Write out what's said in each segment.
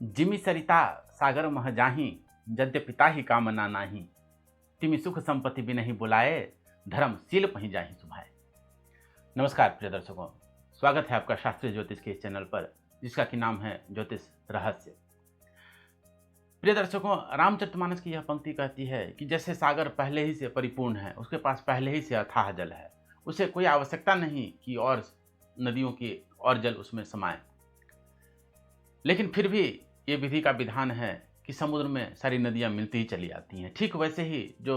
जिमि सरिता सागर मह जाहि यद्यपिता ही कामना नाही तिमि सुख संपत्ति बिनहि बुलाए धर्मशील पहि जाहि सुभाए। नमस्कार प्रिय दर्शकों, स्वागत है आपका शास्त्रीय ज्योतिष के इस चैनल पर जिसका कि नाम है ज्योतिष रहस्य। प्रिय दर्शकों, रामचरितमानस की यह पंक्ति कहती है कि जैसे सागर पहले ही से परिपूर्ण है, उसके पास पहले ही से अथाह जल है, उसे कोई आवश्यकता नहीं कि और नदियों की और जल उसमें समाये। लेकिन फिर भी ये विधि का विधान है कि समुद्र में सारी नदियां मिलती ही चली आती हैं। ठीक वैसे ही जो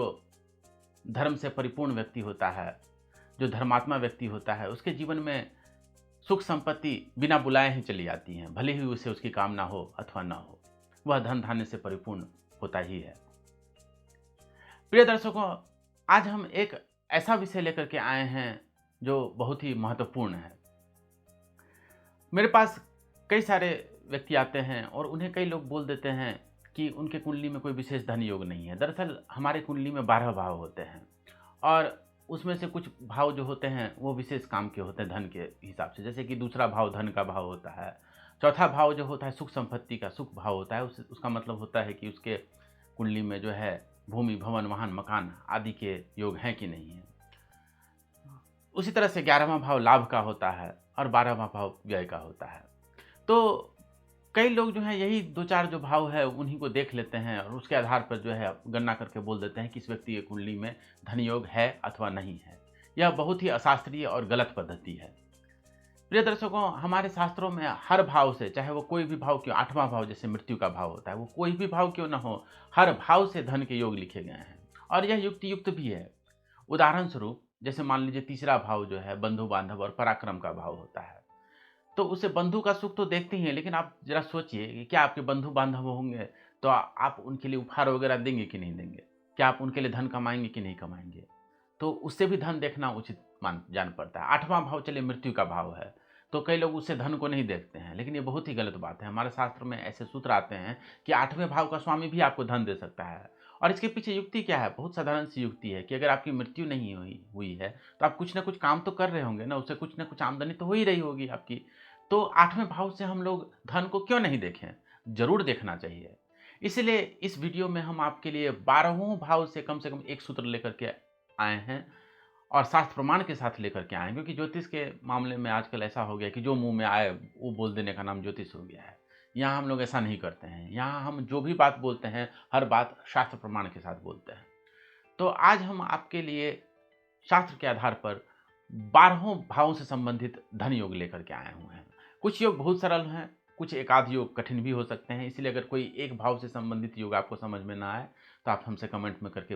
धर्म से परिपूर्ण व्यक्ति होता है, जो धर्मात्मा व्यक्ति होता है, उसके जीवन में सुख संपत्ति बिना बुलाए ही चली आती हैं, भले ही उसे उसकी कामना हो अथवा ना हो, वह धन धान्य से परिपूर्ण होता ही है। प्रिय दर्शकों, आज हम एक ऐसा विषय लेकर के आए हैं जो बहुत ही महत्वपूर्ण है। मेरे पास कई सारे व्यक्ति आते हैं और उन्हें कई लोग बोल देते हैं कि उनके कुंडली में कोई विशेष धन योग नहीं है। दरअसल हमारे कुंडली में 12 भाव होते हैं और उसमें से कुछ भाव जो होते हैं वो विशेष काम के होते हैं धन के हिसाब से। जैसे कि दूसरा भाव धन का भाव होता है, चौथा भाव जो होता है सुख संपत्ति का सुख भाव होता है। उसका मतलब होता है कि उसके कुंडली में जो है भूमि भवन वाहन मकान आदि के योग हैं कि नहीं है। उसी तरह से 11वां भाव लाभ का होता है और 12वां भाव व्यय का होता है। तो कई लोग जो हैं यही 2-4 जो भाव है उन्हीं को देख लेते हैं और उसके आधार पर जो है गणना करके बोल देते हैं कि इस व्यक्ति की कुंडली में धन योग है अथवा नहीं है। यह बहुत ही अशास्त्रीय और गलत पद्धति है। प्रिय दर्शकों, हमारे शास्त्रों में हर भाव से, चाहे वो कोई भी भाव क्यों, 8वां भाव जैसे मृत्यु का भाव होता है, वो कोई भी भाव क्यों ना हो, हर भाव से धन के योग लिखे गए हैं और यह युक्ति युक्त भी है। उदाहरण स्वरूप जैसे मान लीजिए तीसरा भाव जो है बंधु बांधव और पराक्रम का भाव होता है, तो उसे बंधु का सुख तो देखते ही हैं, लेकिन आप जरा सोचिए कि क्या आपके बंधु बांधव होंगे तो आप उनके लिए उपहार वगैरह देंगे कि नहीं देंगे? क्या आप उनके लिए धन कमाएंगे कि नहीं कमाएंगे? तो उससे भी धन देखना उचित मान जान पड़ता है। 8वां भाव चलिए मृत्यु का भाव है, तो कई लोग उससे धन को नहीं देखते हैं, लेकिन ये बहुत ही गलत बात है। हमारे शास्त्र में ऐसे सूत्र आते हैं कि 8वें भाव का स्वामी भी आपको धन दे सकता है। और इसके पीछे युक्ति क्या है? बहुत साधारण सी युक्ति है कि अगर आपकी मृत्यु नहीं हुई है तो आप कुछ ना कुछ काम तो कर रहे होंगे ना, उससे कुछ ना कुछ आमदनी तो हो ही रही होगी आपकी। तो 8वें भाव से हम लोग धन को क्यों नहीं देखें? जरूर देखना चाहिए। इसलिए इस वीडियो में हम आपके लिए 12वें भाव से कम एक सूत्र लेकर के आए हैं और शास्त्र प्रमाण के साथ लेकर के आए हैं, क्योंकि ज्योतिष के मामले में आजकल ऐसा हो गया कि जो मुंह में आए वो बोल देने का नाम ज्योतिष हो गया है। यहाँ हम लोग ऐसा नहीं करते हैं। यहाँ हम जो भी बात बोलते हैं हर बात शास्त्र प्रमाण के साथ बोलते हैं। तो आज हम आपके लिए शास्त्र के आधार पर 12 भावों से संबंधित धन योग लेकर के आए हुए हैं। कुछ योग बहुत सरल हैं, कुछ एक आध योग कठिन भी हो सकते हैं। इसलिए अगर कोई एक भाव से संबंधित योग आपको समझ में ना आए तो आप हमसे कमेंट में करके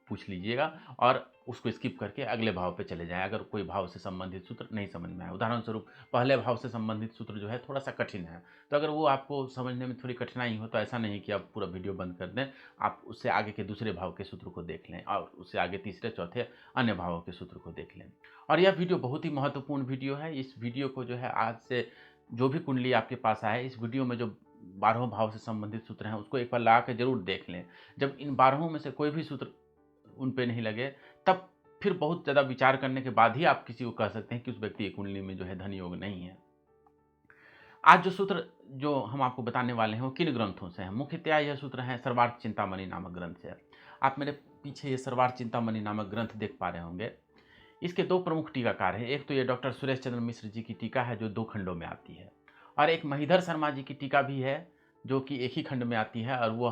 पूछ लीजिएगा और उसको स्किप करके अगले भाव पे चले जाएं अगर कोई भाव से संबंधित सूत्र नहीं समझ में आए। उदाहरण स्वरूप पहले भाव से संबंधित सूत्र जो है थोड़ा सा कठिन है, तो अगर वो आपको समझने में थोड़ी कठिनाई हो तो ऐसा नहीं कि आप पूरा वीडियो बंद कर दें, आप उससे आगे के दूसरे भाव के सूत्र को देख लें और उससे आगे तीसरे चौथे अन्य भावों के सूत्र को देख लें। और यह वीडियो बहुत ही महत्वपूर्ण वीडियो है। इस वीडियो को जो है आज से जो भी कुंडली आपके पास आए, इस वीडियो में जो 12 भाव से संबंधित सूत्र हैं उसको एक बार लगा के जरूर देख लें। जब इन 12 में से कोई भी सूत्र उन पे नहीं लगे तब फिर बहुत ज़्यादा विचार करने के बाद ही आप किसी को कह सकते हैं कि उस व्यक्ति की कुंडली में जो है धन योग नहीं है। आज जो सूत्र जो हम आपको बताने वाले हैं वो किन ग्रंथों से हैं? मुख्यतया यह सूत्र हैं सर्वार्थ चिंतामणि नामक ग्रंथ से। आप मेरे पीछे ये सर्वार्थ चिंतामणि नामक ग्रंथ देख पा रहे होंगे। इसके 2 प्रमुख टीकाकार हैं। एक तो ये डॉक्टर सुरेश चंद्र मिश्र जी की टीका है जो 2 खंडों में आती है, और एक महिधर शर्मा जी की टीका भी है जो कि एक ही खंड में आती है, और वो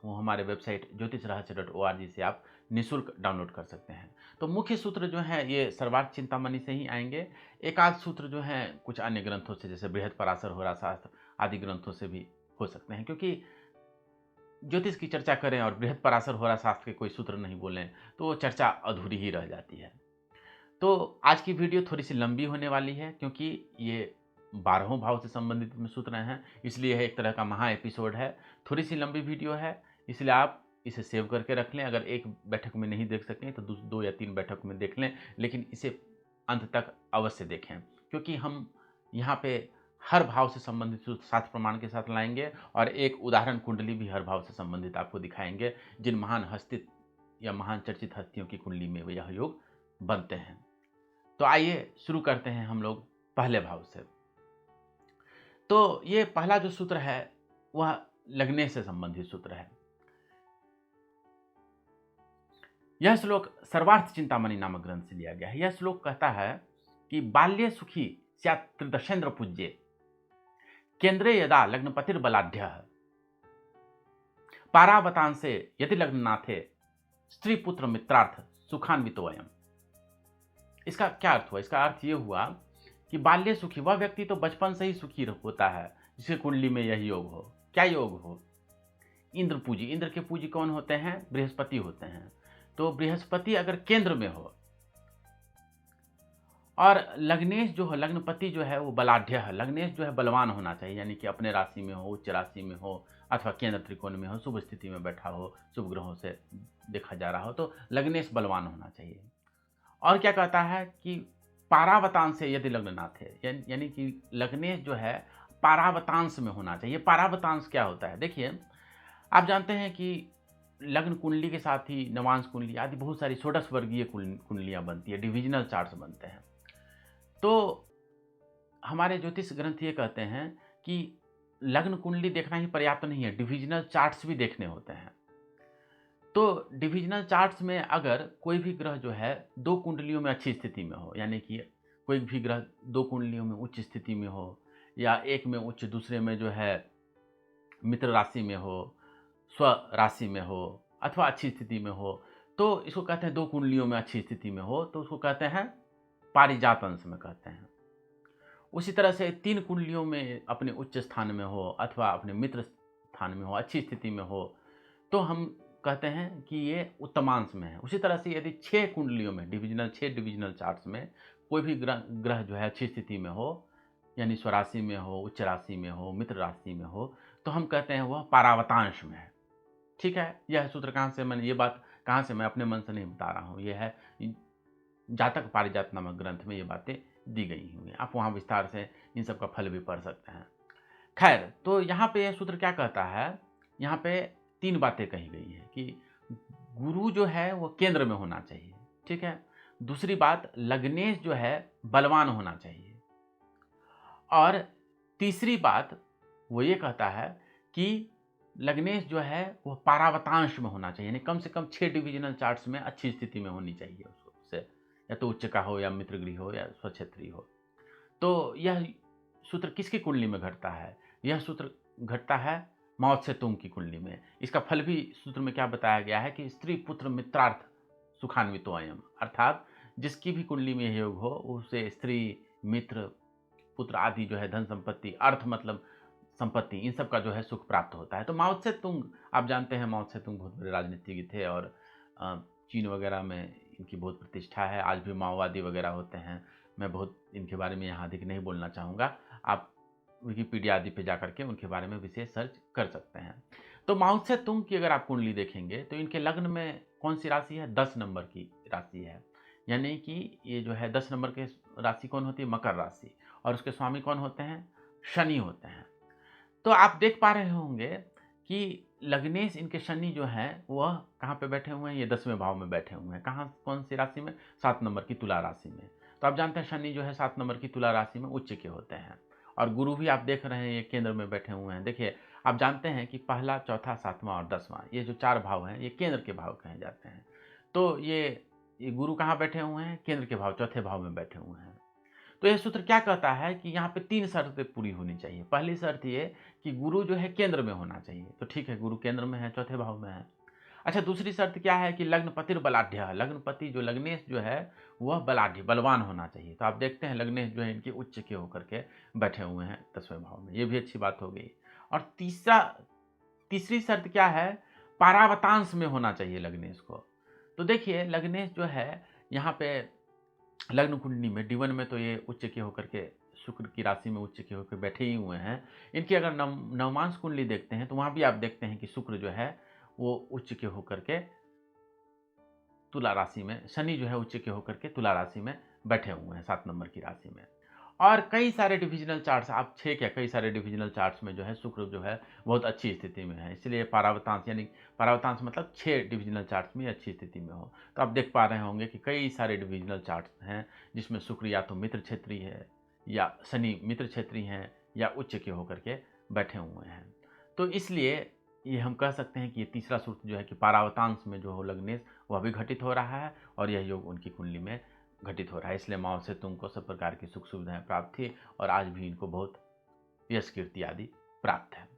हमारे वेबसाइट ज्योतिषरहस्य.org से आप निःशुल्क डाउनलोड कर सकते हैं। तो मुख्य सूत्र जो हैं ये सर्वार्थ चिंतामणि से ही आएंगे। एक आध सूत्र जो हैं कुछ अन्य ग्रंथों से जैसे बृहद पराशर होरा शास्त्र आदि ग्रंथों से भी हो सकते हैं, क्योंकि ज्योतिष की चर्चा करें और बृहद पराशर होरा शास्त्र के कोई सूत्र नहीं बोलें तो वो चर्चा अधूरी ही रह जाती है। तो आज की वीडियो थोड़ी सी लंबी होने वाली है क्योंकि ये 12 भाव से संबंधित में सूत्र हैं, इसलिए यह एक तरह का महा एपिसोड है। थोड़ी सी लंबी वीडियो है, इसलिए आप इसे सेव करके रख लें। अगर एक बैठक में नहीं देख सकें तो 2 या 3 बैठक में देख लें, लेकिन इसे अंत तक अवश्य देखें, क्योंकि हम यहाँ पे हर भाव से संबंधित सूत्र शास्त्र प्रमाण के साथ लाएंगे और एक उदाहरण कुंडली भी हर भाव से संबंधित आपको दिखाएंगे जिन महान हस्ती या महान चर्चित हस्तियों की कुंडली में यह योग बनते हैं। तो आइए शुरू करते हैं हम लोग पहले भाव से। तो ये पहला जो सूत्र है वह लगने से संबंधित सूत्र है। यह श्लोक सर्वार्थ चिंतामणि नामक ग्रंथ से लिया गया है। यह श्लोक कहता है कि बाल्ये सुखी स्यात् त्रिदशेन्द्र पूज्ये, केंद्रे यदा लग्नपतिर्बलाढ्यः, पारावतांसे यदि लग्ननाथे, स्त्री पुत्र मित्रार्थ सुखान्वितो अयम्। इसका क्या अर्थ हुआ? इसका अर्थ ये हुआ कि बाल्य सुखी, वह व्यक्ति तो बचपन से ही सुखी होता है जिसके कुंडली में यही योग हो। क्या योग हो? इंद्र पूजी। इंद्र के पूजी कौन होते हैं? बृहस्पति होते हैं। तो बृहस्पति अगर केंद्र में हो और लग्नेश जो है, लग्नपति जो है वो बलाढ्य है, लग्नेश जो है बलवान होना चाहिए, यानी कि अपने राशि में हो, उच्च राशि में हो, अथवा केंद्र त्रिकोण में हो, शुभ स्थिति में बैठा हो, शुभ ग्रहों से देखा जा रहा हो, तो लग्नेश बलवान होना चाहिए। और क्या कहता है कि पारावतांश से यदि लग्ननाथ है, यानी कि लग्नेश जो है पारावतांश में होना चाहिए। पारावतांश क्या होता है? देखिए, आप जानते हैं कि लग्न कुंडली के साथ ही नवांश कुंडली आदि बहुत सारी षोडश वर्गीय कुंडलियां बनती है, डिविजनल चार्ट्स बनते हैं। तो हमारे ज्योतिष ग्रंथ ये कहते हैं कि लग्न कुंडली देखना ही पर्याप्त नहीं है, डिविजनल चार्ट्स भी देखने होते हैं। तो डिविजनल चार्ट्स में अगर कोई भी ग्रह जो है दो कुंडलियों में अच्छी स्थिति में हो, यानी कि कोई भी ग्रह दो कुंडलियों में उच्च स्थिति में हो, या एक में उच्च दूसरे में जो है मित्र राशि में हो, स्व राशि में हो, अथवा अच्छी स्थिति में हो, तो इसको कहते हैं दो कुंडलियों में अच्छी स्थिति में हो, तो उसको कहते हैं पारिजात अंश में कहते हैं। उसी तरह से तीन कुंडलियों में अपने उच्च स्थान में हो अथवा अपने मित्र स्थान में हो, अच्छी स्थिति में हो, तो हम कहते हैं कि ये उत्तमांश में है। उसी तरह से यदि 6 कुंडलियों में छह डिविजनल चार्ट्स में कोई भी ग्रह जो है अच्छी स्थिति में हो, यानी स्वराशि में हो, उच्च राशि में हो, मित्र राशि में हो, तो हम कहते हैं वह पारावतांश में है। ठीक है, यह सूत्र कहाँ से, मैंने ये बात कहाँ से, मैं अपने मन से नहीं बता रहा हूँ, यह है जातक पारिजात नामक ग्रंथ में ये बातें दी गई हुई हैं। आप वहाँ विस्तार से इन सब का फल भी पढ़ सकते हैं। खैर, तो यहाँ पे यह सूत्र क्या कहता है? यहाँ पे 3 बातें कही गई हैं कि गुरु जो है वो केंद्र में होना चाहिए। ठीक है। दूसरी बात, लग्नेश जो है बलवान होना चाहिए। और तीसरी बात वो ये कहता है कि लग्नेश जो है वो पारावतांश में होना चाहिए, यानी कम से कम 6 डिविजनल चार्ट्स में अच्छी स्थिति में होनी चाहिए उससे, या तो उच्च का हो, या मित्रगृह हो, या स्वक्षेत्रीय हो। तो यह सूत्र किसकी कुंडली में घटता है? यह सूत्र घटता है माओ त्से तुंग की कुंडली में। इसका फल भी सूत्र में क्या बताया गया है कि स्त्री पुत्र मित्रार्थ सुखान्वितो अयम्, अर्थात जिसकी भी कुंडली में योग हो उसे स्त्री, मित्र, पुत्र आदि जो है धन संपत्ति, अर्थ मतलब संपत्ति, इन सब का जो है सुख प्राप्त होता है। तो माओ त्से तुंग, आप जानते हैं माओ त्से तुंग बहुत बड़े राजनीतिज्ञ थे और चीन वगैरह में इनकी बहुत प्रतिष्ठा है। आज भी माओवादी वगैरह होते हैं। मैं बहुत इनके बारे में यहाँ अधिक नहीं बोलना चाहूँगा, आप विकिपीडिया आदि पे जाकर के उनके बारे में विशेष सर्च कर सकते हैं। तो माओ त्से तुंग की अगर आप कुंडली देखेंगे तो इनके लग्न में कौन सी राशि है? 10 नंबर की राशि है, यानी कि ये जो है 10 नंबर के राशि कौन होती है? मकर राशि। और उसके स्वामी कौन होते हैं? शनि होते हैं। तो आप देख पा रहे होंगे कि लग्नेश इनके शनि जो हैं वह कहाँ पे बैठे हुए हैं? ये 10वें भाव में बैठे हुए हैं। कहाँ, कौन सी राशि में? 7 नंबर की तुला राशि में। तो आप जानते हैं शनि जो है 7 नंबर की तुला राशि में उच्च के होते हैं। और गुरु भी आप देख रहे हैं ये केंद्र में बैठे हुए हैं। देखिए, आप जानते हैं कि पहला, चौथा, 7वां और 10वां, ये जो 4 भाव हैं ये केंद्र के भाव कहे जाते हैं। तो ये गुरु कहाँ बैठे हुए हैं? केंद्र के भाव, चौथे भाव में बैठे हुए हैं। तो यह सूत्र क्या कहता है कि यहाँ पे 3 शर्तें पूरी होनी चाहिए। पहली शर्त ये कि गुरु जो है केंद्र में होना चाहिए, तो ठीक है, गुरु केंद्र में है, चौथे भाव में है। अच्छा, दूसरी शर्त क्या है कि लग्नपतिर बलाढ्य है, लग्नपति जो लग्नेश जो है वह बलाढ्य, बलवान होना चाहिए। तो आप देखते हैं लग्नेश जो है इनके उच्च के होकर के बैठे हुए हैं 10वें भाव में, ये भी अच्छी बात हो गई। और तीसरी शर्त क्या है? पारावतांश में होना चाहिए लग्नेश को। तो देखिए, लग्नेश जो है यहाँ पे लग्न कुंडली में D1 में तो ये उच्च के होकर के शुक्र की राशि में उच्च के होकर बैठे ही हुए हैं। इनकी अगर नवमांश कुंडली देखते हैं तो वहाँ भी आप देखते हैं कि शुक्र जो है वो उच्च के होकर के तुला राशि में, शनि जो है उच्च के होकर के तुला राशि में बैठे हुए हैं 7 नंबर की राशि में। और कई सारे डिविजनल चार्ट्स, आप 6 क्या कई सारे डिविजनल चार्ट्स में जो है शुक्र जो है बहुत अच्छी स्थिति में है, इसलिए पारावतांश, यानी पारावतांश मतलब 6 डिविजनल चार्ट्स में अच्छी स्थिति में हो। तो आप देख पा रहे होंगे कि कई सारे डिविजनल चार्ट्स हैं जिसमें शुक्र या तो मित्र क्षेत्री है, या शनि मित्र क्षेत्री हैं, या उच्च के होकर के बैठे हुए हैं। तो इसलिए ये हम कह सकते हैं कि ये तीसरा सूत्र जो है कि पारावतांश में जो हो लग्नेश वह भी घटित हो रहा है और यह योग उनकी कुंडली में घटित हो रहा है। इसलिए माओ से तुमको सब प्रकार की सुख सुविधाएं प्राप्त थी और आज भी इनको बहुत यश कीर्ति आदि प्राप्त है।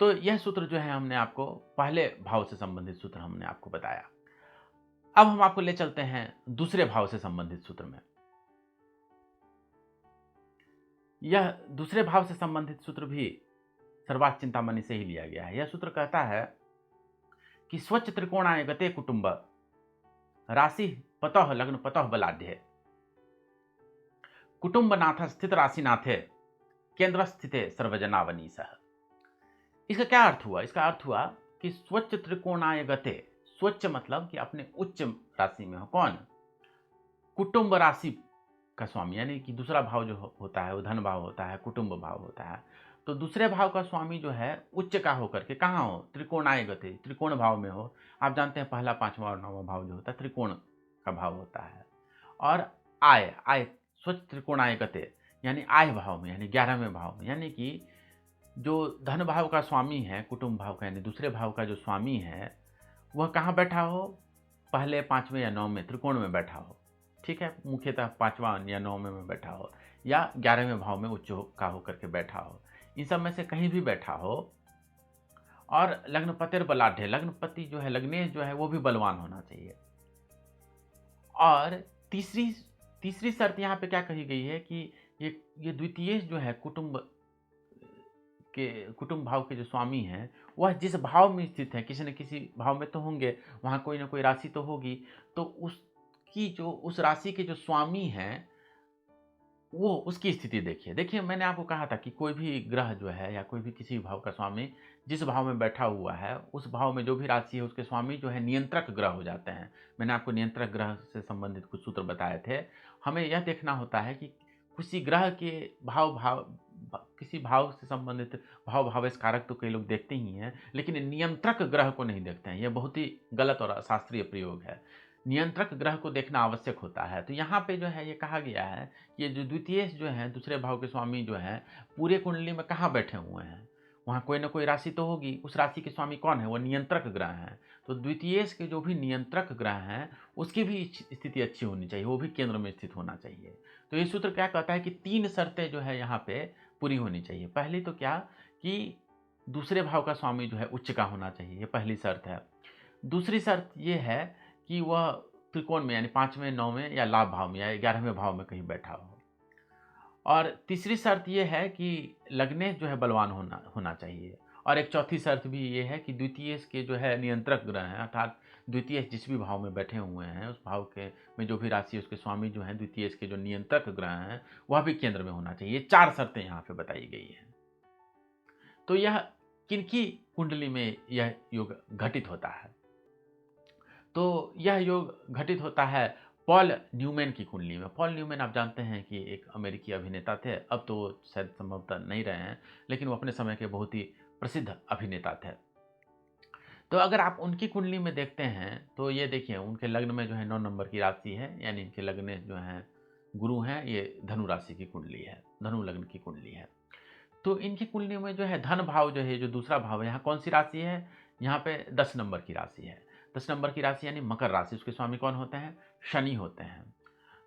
तो यह सूत्र जो है हमने आपको पहले भाव से संबंधित सूत्र हमने आपको बताया। अब हम आपको ले चलते हैं दूसरे भाव से संबंधित सूत्र में। यह दूसरे भाव से संबंधित सूत्र भी सर्वार्थ चिंतामणि से ही लिया गया है। यह सूत्र कहता है कि स्वच्छ त्रिकोणाय गते कुटुंब राशि पतः लग्न पतः बलाढ्य कुटुंब नाथ स्थित राशिनाथे केंद्र स्थिते सर्वजनावनीसह। इसका क्या अर्थ हुआ? इसका अर्थ हुआ कि स्वच्छ त्रिकोणाय गते, स्वच्छ मतलब कि अपने उच्च राशि में हो। कौन? कुटुंब राशि का स्वामी, यानी कि दूसरा भाव जो होता है वो धन भाव होता है, कुटुंब भाव होता है। तो दूसरे भाव का स्वामी जो है उच्च का होकर के कहाँ हो? त्रिकोणाय गते, त्रिकोण भाव में हो। आप जानते हैं पहला, पांचवा और नौवां भाव जो होता है त्रिकोण का भाव होता है। और आय, आय स्वच्छ त्रिकोणाय गते यानी आय भाव में, यानी 11वें भाव में, यानी कि जो धन भाव का स्वामी है, कुटुंब भाव का यानी दूसरे भाव का जो स्वामी है वह कहाँ बैठा हो? पहले, पांचवें या नौवें त्रिकोण में बैठा हो। ठीक है, मुख्यतः पांचवा या नौवें में बैठा हो या 11वें भाव में उच्च का होकर के बैठा हो, इन सब में से कहीं भी बैठा हो। और लग्नपतिर बलाढ्य, लग्नपति जो है, लग्नेश जो है वो भी बलवान होना चाहिए। और तीसरी शर्त यहाँ पे क्या कही गई है कि ये द्वितीय जो है कुटुंब भाव के जो स्वामी हैं वह जिस भाव में स्थित है, किसी न किसी भाव में तो होंगे, वहाँ कोई ना कोई राशि तो होगी, तो उसकी जो उस राशि के जो स्वामी हैं वो उसकी स्थिति देखिए। मैंने आपको कहा था कि कोई भी ग्रह जो है या कोई भी किसी भाव का स्वामी जिस भाव में बैठा हुआ है उस भाव में जो भी राशि है उसके स्वामी जो है नियंत्रक ग्रह हो जाते हैं। मैंने आपको नियंत्रक ग्रह से संबंधित कुछ सूत्र बताए थे। हमें यह देखना होता है कि किसी ग्रह के किसी भाव से संबंधित भावेश कारक तो कई लोग देखते ही हैं, लेकिन नियंत्रक ग्रह को नहीं देखते हैं। यह बहुत ही गलत और अशास्त्रीय प्रयोग है। नियंत्रक ग्रह को देखना आवश्यक होता है। तो यहाँ पे जो है ये कहा गया है कि ये जो द्वितीय जो है दूसरे भाव के स्वामी जो है पूरे कुंडली में कहाँ बैठे हुए हैं? वहाँ कोई ना कोई राशि तो होगी। उस राशि के स्वामी कौन है? वो नियंत्रक ग्रह हैं। तो द्वितीय के जो भी नियंत्रक ग्रह हैं उसकी भी स्थिति अच्छी होनी चाहिए, वो भी केंद्र में स्थित होना चाहिए। तो ये सूत्र क्या कहता है कि 3 शर्तें जो है यहाँ पे पूरी होनी चाहिए। पहली तो क्या कि दूसरे भाव का स्वामी जो है उच्च का होना चाहिए, ये पहली शर्त है। दूसरी शर्त ये है कि वह त्रिकोण में यानी 5वें, 9वें या लाभ भाव में या 11वें भाव में कहीं बैठा हो। और तीसरी शर्त ये है कि लग्नेश जो है बलवान होना चाहिए। और एक चौथी शर्त भी ये है कि द्वितीय के जो है नियंत्रक ग्रह हैं, अर्थात द्वितीय जिस भी भाव में बैठे हुए हैं उस भाव के में जो भी राशि उसके स्वामी जो हैं द्वितीय के जो नियंत्रक ग्रह हैं वह भी केंद्र में होना चाहिए। 4 शर्तें यहाँ पे बताई गई हैं। तो यह किनकी कुंडली में यह योग घटित होता है? तो यह योग घटित होता है पॉल न्यूमैन की कुंडली में। पॉल न्यूमैन आप जानते हैं कि एक अमेरिकी अभिनेता थे, अब तो शायद संभवतः नहीं रहे हैं, लेकिन वो अपने समय के बहुत ही प्रसिद्ध अभिनेता थे। तो अगर आप उनकी कुंडली में देखते हैं तो ये देखिए उनके लग्न में जो है 9 नंबर की राशि है, यानी इनके लग्न जो हैं गुरु हैं, ये धनु राशि की कुंडली है, धनु लग्न की कुंडली है। तो इनकी कुंडली में जो है धन भाव जो है, जो दूसरा भाव है, यहाँ कौन सी राशि है? यहाँ पे 10 नंबर की राशि है। 10 नंबर की राशि यानी मकर राशि, उसके स्वामी कौन होते हैं? शनि होते हैं।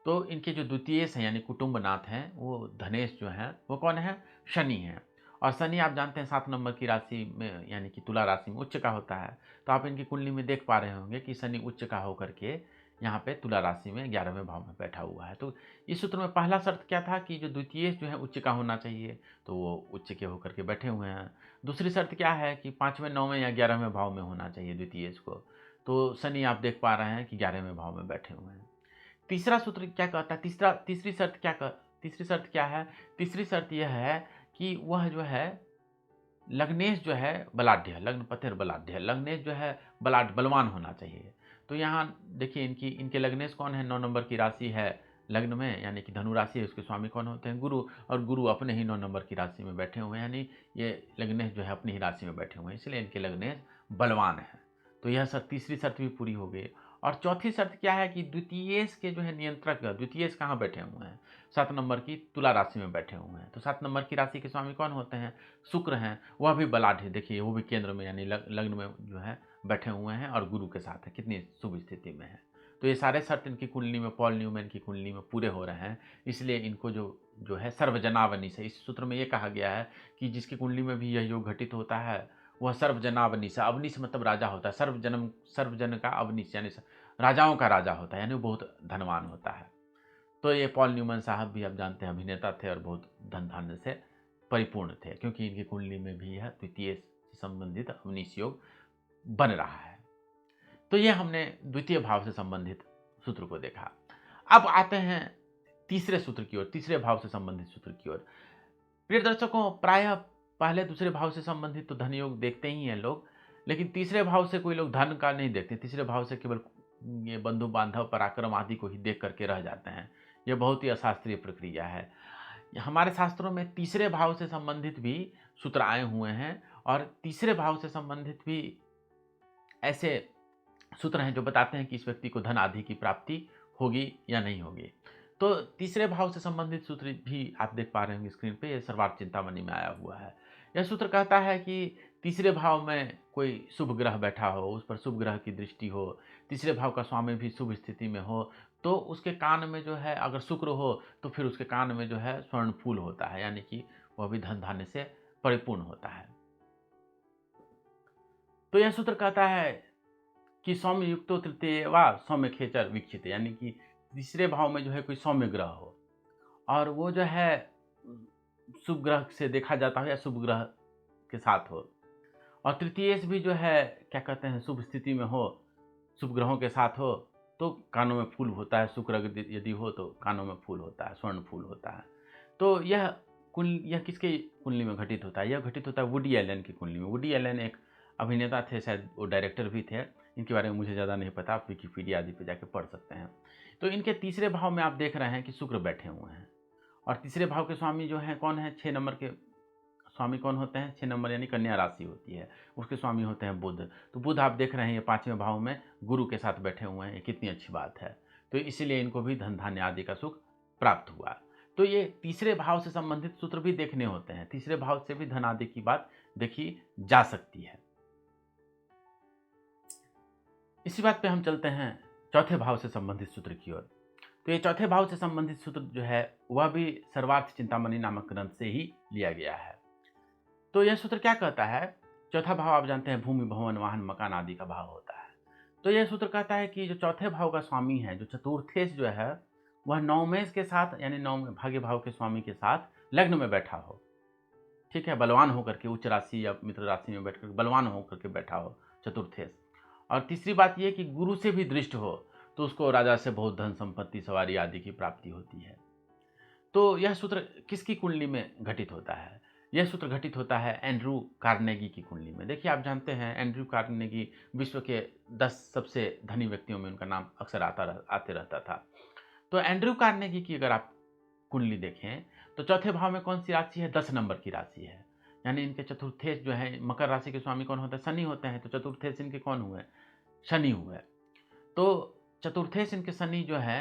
तो इनके जो द्वितीय हैं यानी कुटुंबनाथ हैं वो धनेश जो है वो कौन है? शनि है। और शनि आप जानते हैं 7 नंबर की राशि में यानी कि तुला राशि में उच्च का होता है। तो आप इनकी कुंडली में देख पा रहे होंगे कि शनि उच्च का होकर के यहाँ पे तुला राशि में 11वें भाव में बैठा हुआ है। तो इस सूत्र में पहला शर्त क्या था कि जो द्वितीय जो है उच्च का होना चाहिए, तो वो उच्च के होकर के बैठे हुए हैं। दूसरी शर्त क्या है कि 5वें, 9वें या 11वें भाव में होना चाहिए द्वितीय को। तो शनि आप देख पा रहे हैं कि 11वें भाव में बैठे हुए हैं। तीसरा सूत्र क्या कहता है? तीसरी शर्त क्या है? तीसरी शर्त यह है कि वह जो है लग्नेश जो है बलाढ्य, लग्नपतिर बलाढ्य, लग्नेश जो है बलवान होना चाहिए। तो यहाँ देखिए इनके लग्नेश कौन है? 9 नंबर की राशि है लग्न में, यानी कि धनु राशि है, उसके स्वामी कौन होते हैं? गुरु। और गुरु अपने ही 9 नंबर की राशि में बैठे हुए हैं, यानी ये लग्नेश जो है अपनी ही राशि में बैठे हुए हैं, इसलिए इनके लग्नेश बलवान है। तो यह तीसरी शर्त भी पूरी हो गई। और चौथी शर्त क्या है कि द्वितीयेश के जो है नियंत्रक, द्वितीयेश कहाँ बैठे हुए हैं, 7 नंबर की तुला राशि में बैठे हुए हैं। तो 7 नंबर की राशि के स्वामी कौन होते हैं, शुक्र हैं। वह भी बलाढ्य है, देखिए वो भी केंद्र में यानी लग्न में जो है बैठे हुए हैं और गुरु के साथ है, कितनी शुभ स्थिति में है। तो ये सारे शर्त इनकी कुंडली में, पॉल न्यूमैन की कुंडली में पूरे हो रहे हैं, इसलिए इनको जो है सर्वजनावनी से, इस सूत्र में ये कहा गया है कि जिसकी कुंडली में भी यह योग घटित होता है वह सर्वजनावनीश, अवनीश मतलब राजा होता है, सर्वजन का अवनीश यानी राजाओं का राजा होता है, यानी वो बहुत धनवान होता है। तो ये पॉल न्यूमैन साहब भी आप जानते हैं अभिनेता थे और बहुत धन धान्य से परिपूर्ण थे, क्योंकि इनकी कुंडली में भी यह द्वितीय से संबंधित अवनीश योग बन रहा है। तो ये हमने द्वितीय भाव से संबंधित सूत्र को देखा। अब आते हैं तीसरे सूत्र की ओर, तीसरे भाव से संबंधित सूत्र की ओर। प्रिय दर्शकों, प्रायः पहले दूसरे भाव से संबंधित तो धन योग देखते ही हैं लोग, लेकिन तीसरे भाव से कोई लोग धन का नहीं देखते। तीसरे भाव से केवल ये बंधु बांधव पराक्रम आदि को ही देख करके रह जाते हैं। यह बहुत ही अशास्त्रीय प्रक्रिया है। हमारे शास्त्रों में तीसरे भाव से संबंधित भी सूत्र आए हुए हैं और तीसरे भाव से संबंधित भी ऐसे सूत्र हैं जो बताते हैं कि इस व्यक्ति को धन आदि की प्राप्ति होगी या नहीं होगी। तो तीसरे भाव से संबंधित सूत्र भी आप देख पा रहे होंगे स्क्रीन पे, ये सर्वार्थ चिंतामणि में आया हुआ है। यह सूत्र कहता है कि तीसरे भाव में कोई शुभ ग्रह बैठा हो, उस पर शुभ ग्रह की दृष्टि हो, तीसरे भाव का स्वामी भी शुभ स्थिति में हो, तो उसके कान में जो है, अगर शुक्र हो तो फिर उसके कान में जो है स्वर्ण फूल होता है, यानी कि वह भी धन धान्य से परिपूर्ण होता है। तो यह सूत्र कहता है कि सौम्य युक्तो तृतीय वा सौम्य खेचर वीक्षित, यानी कि तीसरे भाव में जो है कोई सौम्य ग्रह हो और वो जो है शुभ ग्रह से देखा जाता हो या शुभ ग्रह के साथ हो, और तृतीयेश भी जो है क्या कहते हैं शुभ स्थिति में हो, शुभ ग्रहों के साथ हो, तो कानों में फूल होता है। शुक्र यदि हो तो कानों में फूल होता है, स्वर्ण फूल होता है। तो यह किसके कुंडली में घटित होता है, यह घटित होता है वुडी एलन की कुंडली में। वुडी एलन एक अभिनेता थे, शायद वो डायरेक्टर भी थे। इनके बारे में मुझे ज़्यादा नहीं पता, आप विकिपीडिया आदि पे जाके पढ़ सकते हैं। तो इनके तीसरे भाव में आप देख रहे हैं कि शुक्र बैठे हुए हैं और तीसरे भाव के स्वामी जो हैं कौन है, 6 नंबर के स्वामी कौन होते हैं, 6 नंबर यानी कन्या राशि होती है, उसके स्वामी होते हैं बुध। तो बुध आप देख रहे हैं ये 5वें भाव में गुरु के साथ बैठे हुए हैं, ये कितनी अच्छी बात है। तो इसीलिए इनको भी धन धान्य आदि का सुख प्राप्त हुआ। तो ये तीसरे भाव से संबंधित सूत्र भी देखने होते हैं, तीसरे भाव से भी धन आदि की बात देखी जा सकती है। इसी बात पे हम चलते हैं चौथे भाव से संबंधित सूत्र की ओर। तो ये चौथे भाव से संबंधित सूत्र जो है वह भी सर्वार्थ चिंतामणि नामक ग्रंथ से ही लिया गया है। तो यह सूत्र क्या कहता है, चौथा भाव आप जानते हैं भूमि भवन वाहन मकान आदि का भाव होता है। तो यह सूत्र कहता है कि जो चौथे भाव का स्वामी है, जो चतुर्थेश जो है, वह नवमेश के साथ यानी नौ भाग्य भाव के स्वामी के साथ लग्न में बैठा हो, ठीक है, बलवान होकर के, उच्च राशि या मित्र राशि में बैठकर बलवान होकर के बैठा हो चतुर्थेश। और तीसरी बात यह कि गुरु से भी दृष्ट हो तो उसको राजा से बहुत धन संपत्ति सवारी आदि की प्राप्ति होती है। तो यह सूत्र किसकी कुंडली में घटित होता है, यह सूत्र घटित होता है एंड्रू कार्नेगी की कुंडली में। देखिए आप जानते हैं एंड्रू कार्नेगी विश्व के 10 सबसे धनी व्यक्तियों में उनका नाम अक्सर आते रहता था। तो एंड्रू कार्नेगी की अगर आप कुंडली देखें तो चौथे भाव में कौन सी राशि है, 10 नंबर की राशि है। यानी इनके चतुर्थेश जो है, मकर राशि के स्वामी कौन होता है, शनि होते हैं। तो चतुर्थेश इनके कौन हुए, शनि हुए। तो चतुर्थेश इनके शनि जो है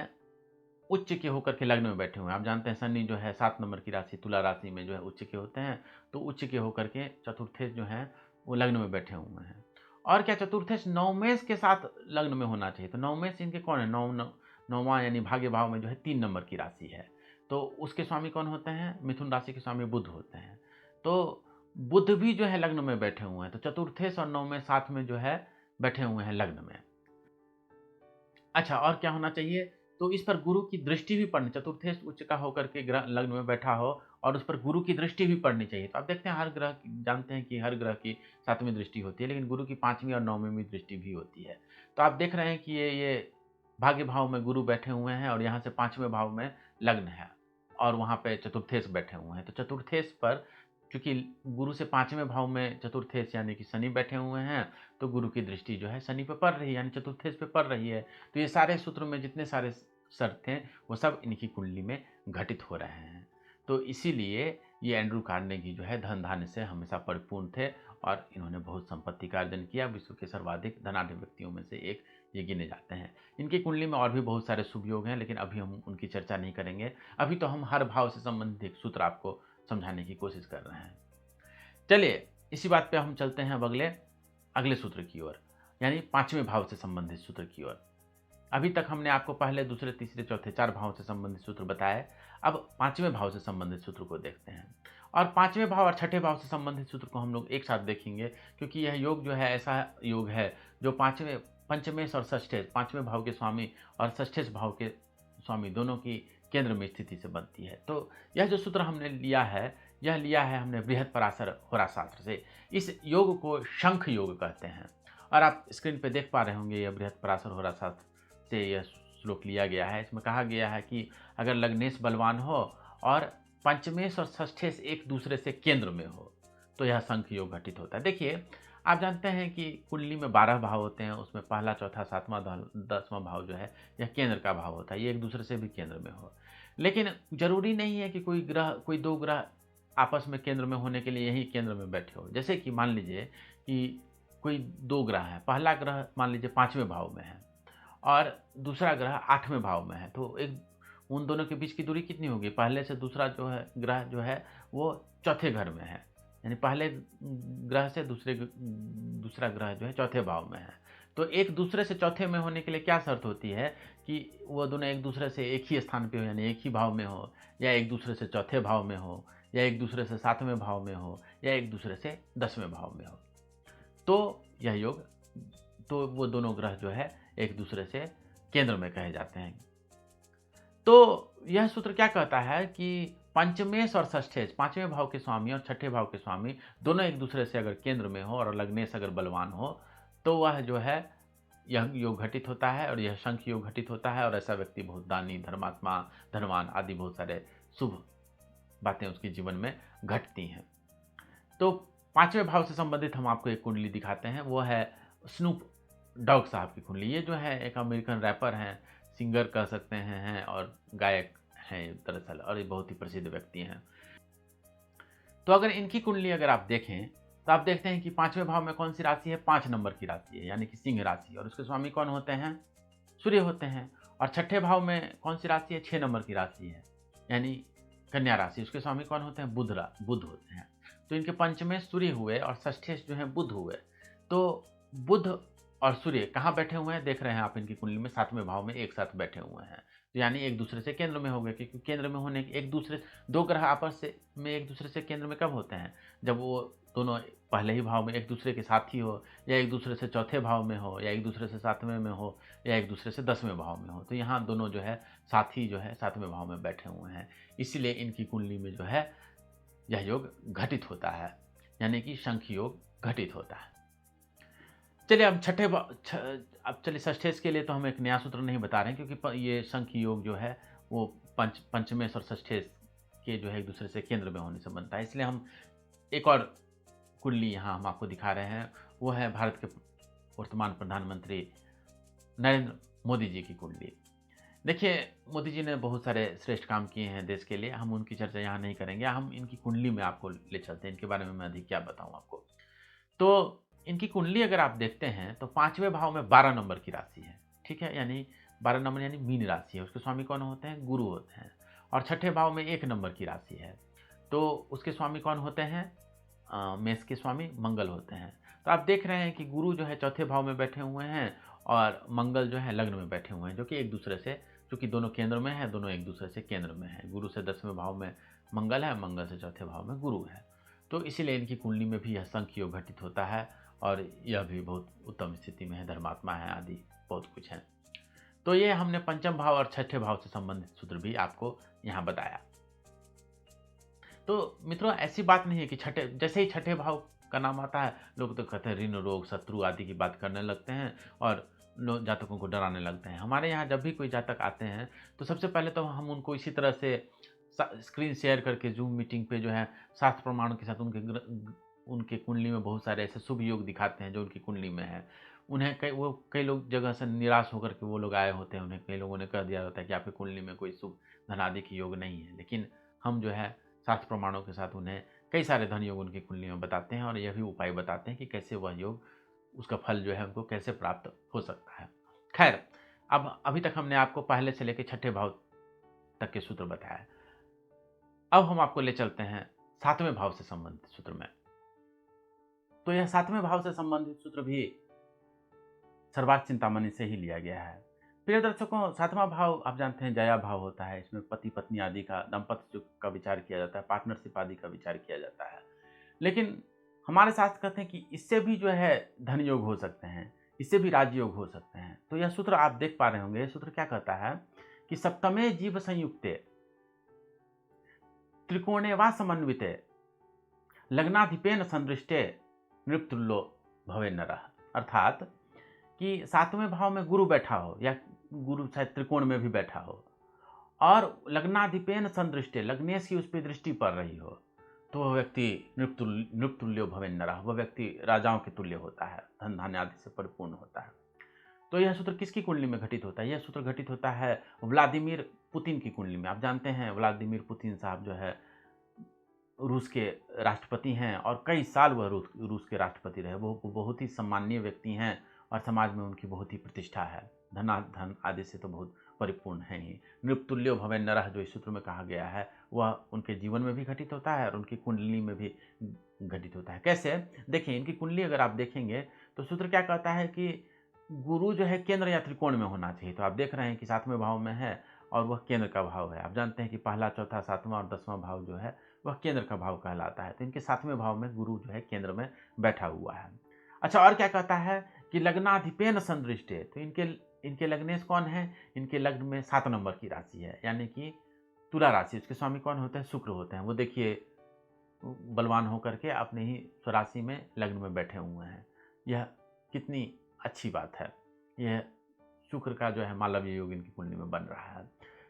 उच्च के होकर के लग्न में बैठे हुए हैं। आप जानते हैं शनि जो है 7 नंबर की राशि तुला राशि में जो है उच्च के होते हैं। तो उच्च के होकर के चतुर्थेश जो है वो लग्न में बैठे हुए हैं। और क्या चतुर्थेश नवमेश के साथ लग्न में होना चाहिए। तो नवमेश इनके कौन है, नौवां यानी भाग्य भाव में जो है 3 नंबर की राशि है। तो उसके स्वामी कौन होते हैं, मिथुन राशि के स्वामी बुध होते हैं। तो बुध भी जो है लग्न में बैठे हुए हैं। तो चतुर्थेश और नवमेश साथ में जो है बैठे हुए हैं लग्न में। अच्छा, और क्या होना चाहिए, तो इस पर गुरु की दृष्टि भी पड़नी, चतुर्थेश उच्च का होकर के ग्रह लग्न में बैठा हो और उस पर गुरु की दृष्टि भी पड़नी चाहिए। तो आप देखते हैं हर ग्रह जानते हैं कि हर ग्रह की 7वीं दृष्टि होती है, लेकिन गुरु की 5वीं और 9वीं दृष्टि भी होती है। तो आप देख रहे हैं कि ये भाग्य भाव में गुरु बैठे हुए हैं और यहाँ से 5वें भाव में लग्न है और वहाँ पे चतुर्थेश बैठे हुए हैं। तो चतुर्थेश पर क्योंकि गुरु से 5वें भाव में चतुर्थेश यानी कि शनि बैठे हुए हैं, तो गुरु की दृष्टि जो है शनि पे पड़ रही है, यानी चतुर्थेश पे पड़ रही है। तो ये सारे सूत्र में जितने सारे शर्त थे वो सब इनकी कुंडली में घटित हो रहे हैं। तो इसीलिए ये एंड्रू कार्नेगी जो है धन धान्य से हमेशा परिपूर्ण थे और इन्होंने बहुत संपत्ति का अर्जन किया। विश्व के सर्वाधिक धनाढ्य व्यक्तियों में से एक ये गिने जाते हैं। इनकी कुंडली में और भी बहुत सारे शुभ योग हैं, लेकिन अभी हम उनकी चर्चा नहीं करेंगे। अभी तो हम हर भाव से संबंधित एक सूत्र आपको समझाने की कोशिश कर रहे हैं। चलिए इसी बात पे हम चलते हैं अब अगले सूत्र की ओर, यानी 5वें भाव से संबंधित सूत्र की ओर। अभी तक हमने आपको पहले, दूसरे, तीसरे, चौथे 4 भाव से संबंधित सूत्र बताए। अब 5वें भाव से संबंधित सूत्र को देखते हैं, और 5वें भाव और छठे भाव से संबंधित सूत्र को हम लोग एक साथ देखेंगे, क्योंकि यह योग जो है ऐसा योग है जो पंचमेश और षष्ठेश, 5वें भाव के स्वामी और षष्ठेश भाव के स्वामी दोनों की केंद्र में स्थिति से बनती है। तो यह जो सूत्र हमने लिया है, यह लिया है हमने बृहद पराशर होराशास्त्र से। इस योग को शंख योग कहते हैं, और आप स्क्रीन पे देख पा रहे होंगे यह बृहद पराशर होराशास्त्र से यह श्लोक लिया गया है। इसमें कहा गया है कि अगर लग्नेश बलवान हो और पंचमेश और षष्ठेश एक दूसरे से केंद्र में हो तो यह शंख योग घटित होता है। देखिए, आप जानते हैं कि कुंडली में 12 भाव होते हैं, उसमें पहला, चौथा, 7वां, 10वां भाव जो है यह केंद्र का भाव होता है, ये एक दूसरे से भी केंद्र में हो। लेकिन जरूरी नहीं है कि कोई दो ग्रह आपस में केंद्र में होने के लिए यही केंद्र में बैठे हो। जैसे कि मान लीजिए कि कोई 2 ग्रह है, पहला ग्रह मान लीजिए 5वें भाव में है और दूसरा ग्रह 8वें भाव में है, तो उन दोनों के बीच की दूरी कितनी होगी? पहले से दूसरा जो है ग्रह जो है वो चौथे घर में है, यानी पहले ग्रह से दूसरा ग्रह जो है चौथे भाव में है। तो एक दूसरे से चौथे में होने के लिए क्या शर्त होती है कि वो दोनों एक दूसरे से एक ही स्थान पे हो, यानी एक ही भाव में हो, या एक दूसरे से चौथे भाव में हो, या एक दूसरे से 7वें भाव में हो, या एक दूसरे से 10वें भाव में हो। तो यह योग, तो वो दोनों ग्रह जो है एक दूसरे से केंद्र में कहे जाते हैं। तो यह सूत्र क्या कहता है कि पंचमेश और षष्ठेश, 5वें भाव के स्वामी और छठे भाव के स्वामी दोनों एक दूसरे से अगर केंद्र में हो और लग्नेश अगर बलवान हो तो वह जो है यह योग घटित होता है, और यह शंख योग घटित होता है, और ऐसा व्यक्ति बहुत दानी, धर्मात्मा, धनवान आदि बहुत सारे शुभ बातें उसके जीवन में घटती हैं। तो 5वें भाव से संबंधित हम आपको एक कुंडली दिखाते हैं, वो है स्नूप डॉग साहब की कुंडली। ये जो है एक अमेरिकन रैपर हैं, सिंगर कह सकते हैं और गायक हैं दरअसल, और ये बहुत ही प्रसिद्ध व्यक्ति हैं। तो अगर इनकी कुंडली अगर आप देखें तो आप देखते हैं कि 5वें भाव में कौन सी राशि है? 5 नंबर की राशि है, यानी कि सिंह राशि, और उसके स्वामी कौन होते हैं? सूर्य होते हैं। और छठे भाव में कौन सी राशि है? 6 नंबर की राशि है, यानी कन्या राशि, उसके स्वामी कौन होते हैं? बुध होते हैं। तो इनके पंचमेश सूर्य हुए और षष्ठेश जो है बुध हुए। तो बुध और सूर्य कहाँ बैठे हुए हैं? देख रहे हैं आप इनकी कुंडली में 7वें भाव में एक साथ बैठे हुए हैं, तो यानी एक दूसरे से केंद्र में हो गए, क्योंकि केंद्र में होने एक दूसरे, दो ग्रह आपस में एक दूसरे से केंद्र में कब होते हैं? जब वो दोनों पहले ही भाव में एक दूसरे के साथी हो, या एक दूसरे से चौथे भाव में हो, या एक दूसरे से 7वें में हो, या एक दूसरे से 10वें भाव में हो। तो यहाँ दोनों जो है साथी जो है 7वें भाव में बैठे हुए हैं, इसीलिए इनकी कुंडली में जो है यह योग घटित होता है, यानी कि शंख योग घटित होता है। चलिए अब चलिए षष्ठेश के लिए तो हम एक नया सूत्र नहीं बता रहे हैं, क्योंकि ये शंख योग जो है वो पंचमेश और षष्ठेश के जो है एक दूसरे से केंद्र में होने से बनता है, इसलिए हम एक और कुंडली यहाँ हम आपको दिखा रहे हैं। वो है भारत के वर्तमान प्रधानमंत्री नरेंद्र मोदी जी की कुंडली। देखिए, मोदी जी ने बहुत सारे श्रेष्ठ काम किए हैं देश के लिए, हम उनकी चर्चा यहाँ नहीं करेंगे, हम इनकी कुंडली में आपको ले चलते हैं। इनके बारे में मैं अधिक क्या बताऊँ आपको। तो इनकी कुंडली अगर आप देखते हैं तो 5वें भाव में 12 नंबर की राशि है, ठीक है, यानी 12 नंबर यानी मीन राशि है, उसके स्वामी कौन होते हैं? गुरु होते हैं। और छठे भाव में 1 नंबर की राशि है, तो उसके स्वामी कौन होते हैं? मेष के स्वामी मंगल होते हैं। तो आप देख रहे हैं कि गुरु जो है चौथे भाव में बैठे हुए हैं, और मंगल जो है लग्न में बैठे हुए हैं, जो कि एक दूसरे से, चूँकि दोनों केंद्र में है, दोनों एक दूसरे से केंद्र में है। गुरु से 10वें भाव में मंगल है, मंगल से चौथे भाव में गुरु है। तो इसीलिए इनकी कुंडली में भी यह शंख योग घटित होता है, और यह भी बहुत उत्तम स्थिति में है, धर्मात्मा है आदि बहुत कुछ है। तो ये हमने पंचम भाव और छठे भाव से संबंधित सूत्र भी आपको यहाँ बताया। तो मित्रों, ऐसी बात नहीं है कि जैसे ही छठे भाव का नाम आता है लोग तो कहते हैं ऋण, रोग, शत्रु आदि की बात करने लगते हैं और लोग जातकों को डराने लगते हैं। हमारे यहाँ जब भी कोई जातक आते हैं तो सबसे पहले तो हम उनको इसी तरह से स्क्रीन शेयर करके जूम मीटिंग पे जो है शास्त्र प्रमाणों के साथ उनके कुंडली में बहुत सारे ऐसे शुभ योग दिखाते हैं जो उनकी कुंडली में है। उन्हें कई लोग जगह से निराश होकर के वो लोग आए होते हैं, उन्हें कई लोगों ने कह दिया होता है कि आपकी कुंडली में कोई शुभ धनादि की योग नहीं है, लेकिन हम जो है शास्त्र प्रमाणों के साथ उन्हें कई सारे धन योग उनकी कुंडली में बताते हैं, और यह भी उपाय बताते हैं कि कैसे वह योग, उसका फल जो है उनको कैसे प्राप्त हो सकता है। खैर, अब अभी तक हमने आपको पहले से लेकर छठे भाव तक के सूत्र बताया। अब हम आपको ले चलते हैं सातवें भाव से संबंधित सूत्र में। तो यह सातवें भाव से संबंधित सूत्र भी सर्वार्थ चिंतामणि से ही लिया गया है। प्रिय दर्शकों, सातवां भाव आप जानते हैं जया भाव होता है। इसमें पति पत्नी आदि का, दाम्पत्य सुख का विचार किया जाता है, पार्टनरशिप आदि का विचार किया जाता है। लेकिन हमारे शास्त्र कहते हैं कि इससे भी जो है धन योग हो सकते हैं, इससे भी राजयोग हो सकते हैं। तो यह सूत्र आप देख पा रहे होंगे। यह सूत्र क्या कहता है कि सप्तमे जीव संयुक्ते त्रिकोणे वा समन्विते लग्नाधिपेन संदृष्टे नृप्तुल्यो भवे नरः। अर्थात कि सातवें भाव में गुरु बैठा हो, या गुरु शायद त्रिकोण में भी बैठा हो, और लग्नाधिपेन संदृष्टे, लग्नेश की उस पर दृष्टि पड़ रही हो, तो वह व्यक्ति नृप्तुल्यो भवे नरः, वह व्यक्ति राजाओं के तुल्य होता है, धन धान्य आदि से परिपूर्ण होता है। तो यह सूत्र किसकी कुंडली में घटित होता है? यह सूत्र घटित होता है व्लादिमीर पुतिन की कुंडली में। आप जानते हैं व्लादिमीर पुतिन साहब जो है रूस के राष्ट्रपति हैं, और कई साल वह रूस के राष्ट्रपति रहे। वो बहुत ही सम्माननीय व्यक्ति हैं और समाज में उनकी बहुत ही प्रतिष्ठा है। धन आदि से तो बहुत परिपूर्ण है ही। नृप्तुल्यो भवे नरः जो इस सूत्र में कहा गया है, वह उनके जीवन में भी घटित होता है और उनकी कुंडली में भी घटित होता है। कैसे? देखिए, इनकी कुंडली अगर आप देखेंगे तो सूत्र क्या कहता है कि गुरु जो है केंद्र या त्रिकोण में होना चाहिए। तो आप देख रहे हैं कि सातवें भाव में है और वह केंद्र का भाव है। आप जानते हैं कि पहला, चौथा, सातवां और 10वां भाव जो है वह केंद्र का भाव कहलाता है। तो इनके सातवें भाव में गुरु जो है केंद्र में बैठा हुआ है। अच्छा, और क्या कहता है कि लग्नाधिपेन संदृष्टे। तो इनके लग्नेश कौन है? इनके लग्न में 7 नंबर की राशि है, यानी कि तुला राशि। उसके स्वामी कौन होते हैं? शुक्र होते हैं। वो देखिए बलवान होकर के अपने ही स्वराशि में लग्न में बैठे हुए हैं। यह कितनी अच्छी बात है। यह शुक्र का जो है मालव्य योग इनकी कुंडली में बन रहा है।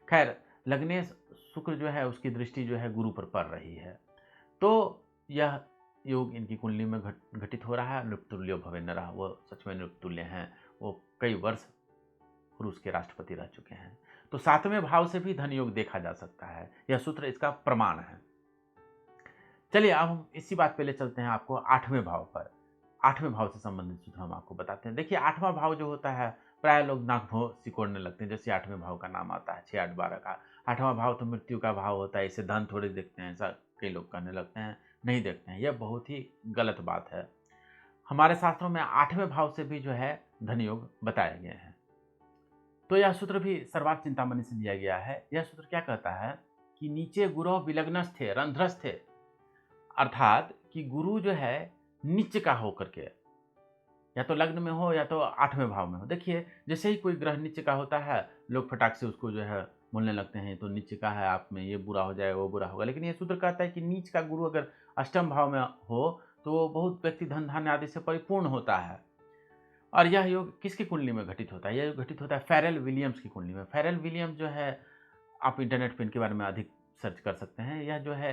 खैर, लग्नेश शुक्र जो है उसकी दृष्टि जो है गुरु पर पड़ रही है। तो यह योग इनकी कुंडली में घटित हो रहा है। नृप्तुल्यो भवे नरः, वो सच में नृप्तुल्य हैं। वो कई वर्ष रूस के राष्ट्रपति रह चुके हैं। तो सातवें भाव से भी धन योग देखा जा सकता है। यह सूत्र इसका प्रमाण है। चलिए, अब हम इसी बात पे ले चलते हैं आपको आठवें भाव पर। आठवें भाव से संबंधित सूत्र हम आपको बताते हैं। देखिए, आठवां भाव जो होता है, प्राय लोग नाक भौं सिकोड़ने लगते हैं जैसे आठवें भाव का नाम आता है, 6, 8, 12 का। आठवां भाव तो मृत्यु का भाव होता है, इसे धन थोड़े देखते हैं, ऐसा कई लोग कहने लगते हैं। नहीं देखते हैं, यह बहुत ही गलत बात है। हमारे शास्त्रों में आठवें भाव से भी जो है धन योग बताए गए हैं। तो यह सूत्र भी सर्वार्थ चिंतामणि से लिया गया है। यह सूत्र क्या कहता है कि नीचे गुरु विलग्नस्थे रंध्रस्थे, अर्थात कि गुरु जो है नीच का होकर के, या तो लग्न में हो या तो आठवें भाव में हो। देखिए, जैसे ही कोई ग्रह नीच का होता है, लोग फटाक से उसको जो है बोलने लगते हैं तो नीच का है, आप में ये बुरा हो जाएगा, वो बुरा होगा। लेकिन ये सूत्र कहता है कि नीच का गुरु अगर अष्टम भाव में हो तो वो बहुत व्यक्ति धन धान्य आदि से परिपूर्ण होता है। और यह योग किसकी कुंडली में घटित होता है? यह योग घटित होता है फेरेल विलियम्स की कुंडली में। फेरेल विलियम्स जो है, आप इंटरनेट पर इनके बारे में अधिक सर्च कर सकते हैं। यह जो है,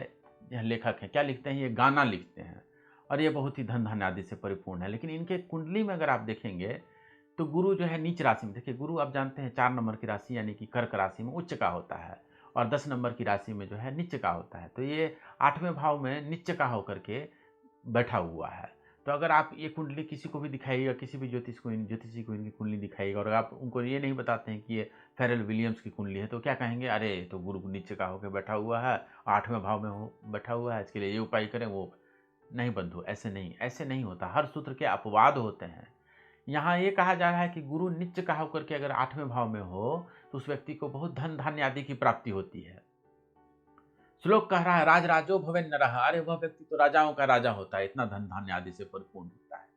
यह लेखक हैं। क्या लिखते हैं? ये गाना लिखते हैं और ये बहुत ही धन धान्य आदि से परिपूर्ण है। लेकिन इनके कुंडली में अगर आप देखेंगे तो गुरु जो है नीच राशि में, देखिए गुरु आप जानते हैं 4 नंबर की राशि यानी कि कर्क राशि में उच्च का होता है, और 10 नंबर की राशि में जो है नीच का होता है। तो ये आठवें भाव में नीच का होकर के बैठा हुआ है। तो अगर आप ये कुंडली किसी को भी दिखाइएगा, किसी भी ज्योतिषी को इनकी कुंडली दिखाइएगा, और आप उनको ये नहीं बताते हैं कि ये फेरेल विलियम्स की कुंडली है, तो क्या कहेंगे? अरे, तो गुरु नीचे का होकर बैठा हुआ है, आठवें भाव में बैठा हुआ है, इसके लिए ये उपाय करें, वो नहीं बंधु, ऐसे नहीं होता। हर सूत्र के अपवाद होते हैं। यहाँ ये कहा जा रहा है कि गुरु नित्य का होकर के अगर आठवें भाव में हो तो उस व्यक्ति को बहुत धन धान्य आदि की प्राप्ति होती है। श्लोक कह रहा है राज राजो भवेन नरः, अरे वह व्यक्ति तो राजाओं का राजा होता है, इतना धन धान्य आदि से परिपूर्ण होता है।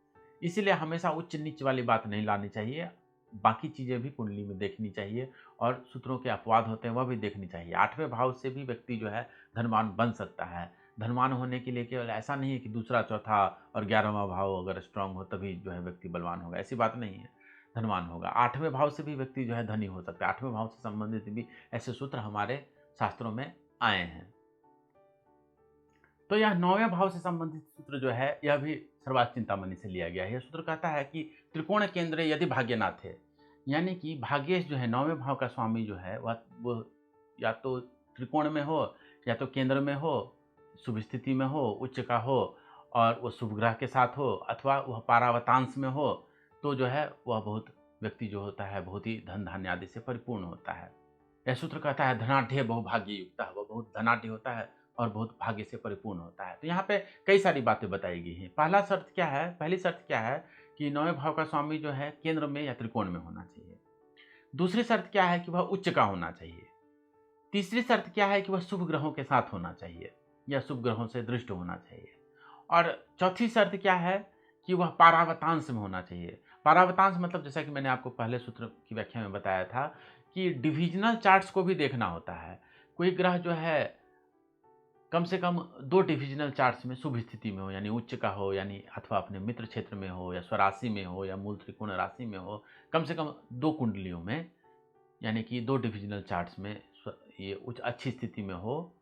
इसीलिए हमेशा उच्च नीच वाली बात नहीं लानी चाहिए। बाकी चीजें भी कुंडली में देखनी चाहिए, और सूत्रों के अपवाद होते हैं वह भी देखनी चाहिए। आठवें भाव से भी व्यक्ति जो है धनवान बन सकता है। धनवान होने के लिए केवल ऐसा नहीं है कि दूसरा, चौथा और 11वां भाव अगर स्ट्रांग हो तभी जो है व्यक्ति बलवान होगा, ऐसी बात नहीं है। धनवान होगा, आठवें भाव से भी व्यक्ति जो है धनी हो सकता है। आठवें भाव से संबंधित भी ऐसे सूत्र हमारे शास्त्रों में आए हैं। तो यह 9वें भाव से संबंधित सूत्र जो है, यह भी सर्वार्थ चिंतामणि से लिया गया है। यह सूत्र कहता है कि त्रिकोण केंद्रे यदि भाग्यनाथ है, यानी कि भाग्येश जो है 9वें भाव का स्वामी जो है वो या तो त्रिकोण में हो, या तो केंद्र में हो, शुभ स्थिति में हो, उच्च का हो, और वो शुभ ग्रह के साथ हो, अथवा वह पारावतांश में हो, तो जो है वह बहुत व्यक्ति जो होता है बहुत ही धन धान्य आदि से परिपूर्ण होता है। यह सूत्र कहता है धनाढ्य बहुभाग्य युक्त, वह बहुत धनाढ्य होता है और बहुत भाग्य से परिपूर्ण होता है। तो यहाँ पे कई सारी बातें बताई गई हैं। पहली शर्त क्या है कि नौवें भाव का स्वामी जो है केंद्र में या त्रिकोण में होना चाहिए। दूसरी शर्त क्या है कि वह उच्च का होना चाहिए। तीसरी शर्त क्या है कि वह शुभ ग्रहों के साथ होना चाहिए या शुभ ग्रहों से दृष्ट होना चाहिए। और चौथी शर्त क्या है कि वह पारावतांश में होना चाहिए। पारावतांश मतलब जैसा कि मैंने आपको पहले सूत्र की व्याख्या में बताया था कि डिविजनल चार्ट्स को भी देखना होता है। कोई ग्रह जो है कम से कम 2 डिविजनल चार्ट्स में शुभ स्थिति में हो, यानी उच्च का हो, यानी अथवा अपने मित्र क्षेत्र में हो या स्वराशि में हो या मूल त्रिकोण राशि में हो, कम से कम 2 कुंडलियों में, यानी कि 2 डिविजनल चार्ट्स में ये उच्च अच्छी स्थिति में हो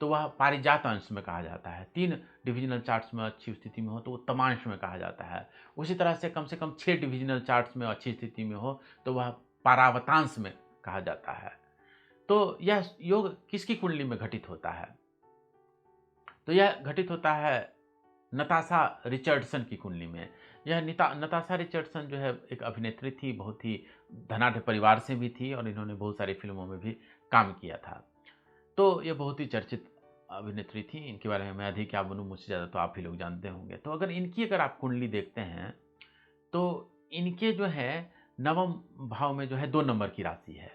तो वह पारिजात अंश में कहा जाता है। 3 डिविजनल चार्ट्स में अच्छी स्थिति में हो तो वो तमांश में कहा जाता है। उसी तरह से कम 6 डिविजनल चार्ट्स में अच्छी स्थिति में हो तो वह पारावतांश में कहा जाता है। तो यह योग किसकी कुंडली में घटित होता है? तो यह घटित होता है नताशा रिचर्डसन की कुंडली में। यह नताशा रिचर्डसन जो है एक अभिनेत्री थी, बहुत ही धनाढ्य परिवार से भी थी और इन्होंने बहुत सारी फिल्मों में भी काम किया था। तो ये बहुत ही चर्चित अभिनेत्री थी। इनके बारे में मैं अधिक क्या बनूं, मुझसे ज़्यादा तो आप ही लोग जानते होंगे। तो अगर आप कुंडली देखते हैं तो इनके जो है नवम भाव में जो है 2 नंबर की राशि है।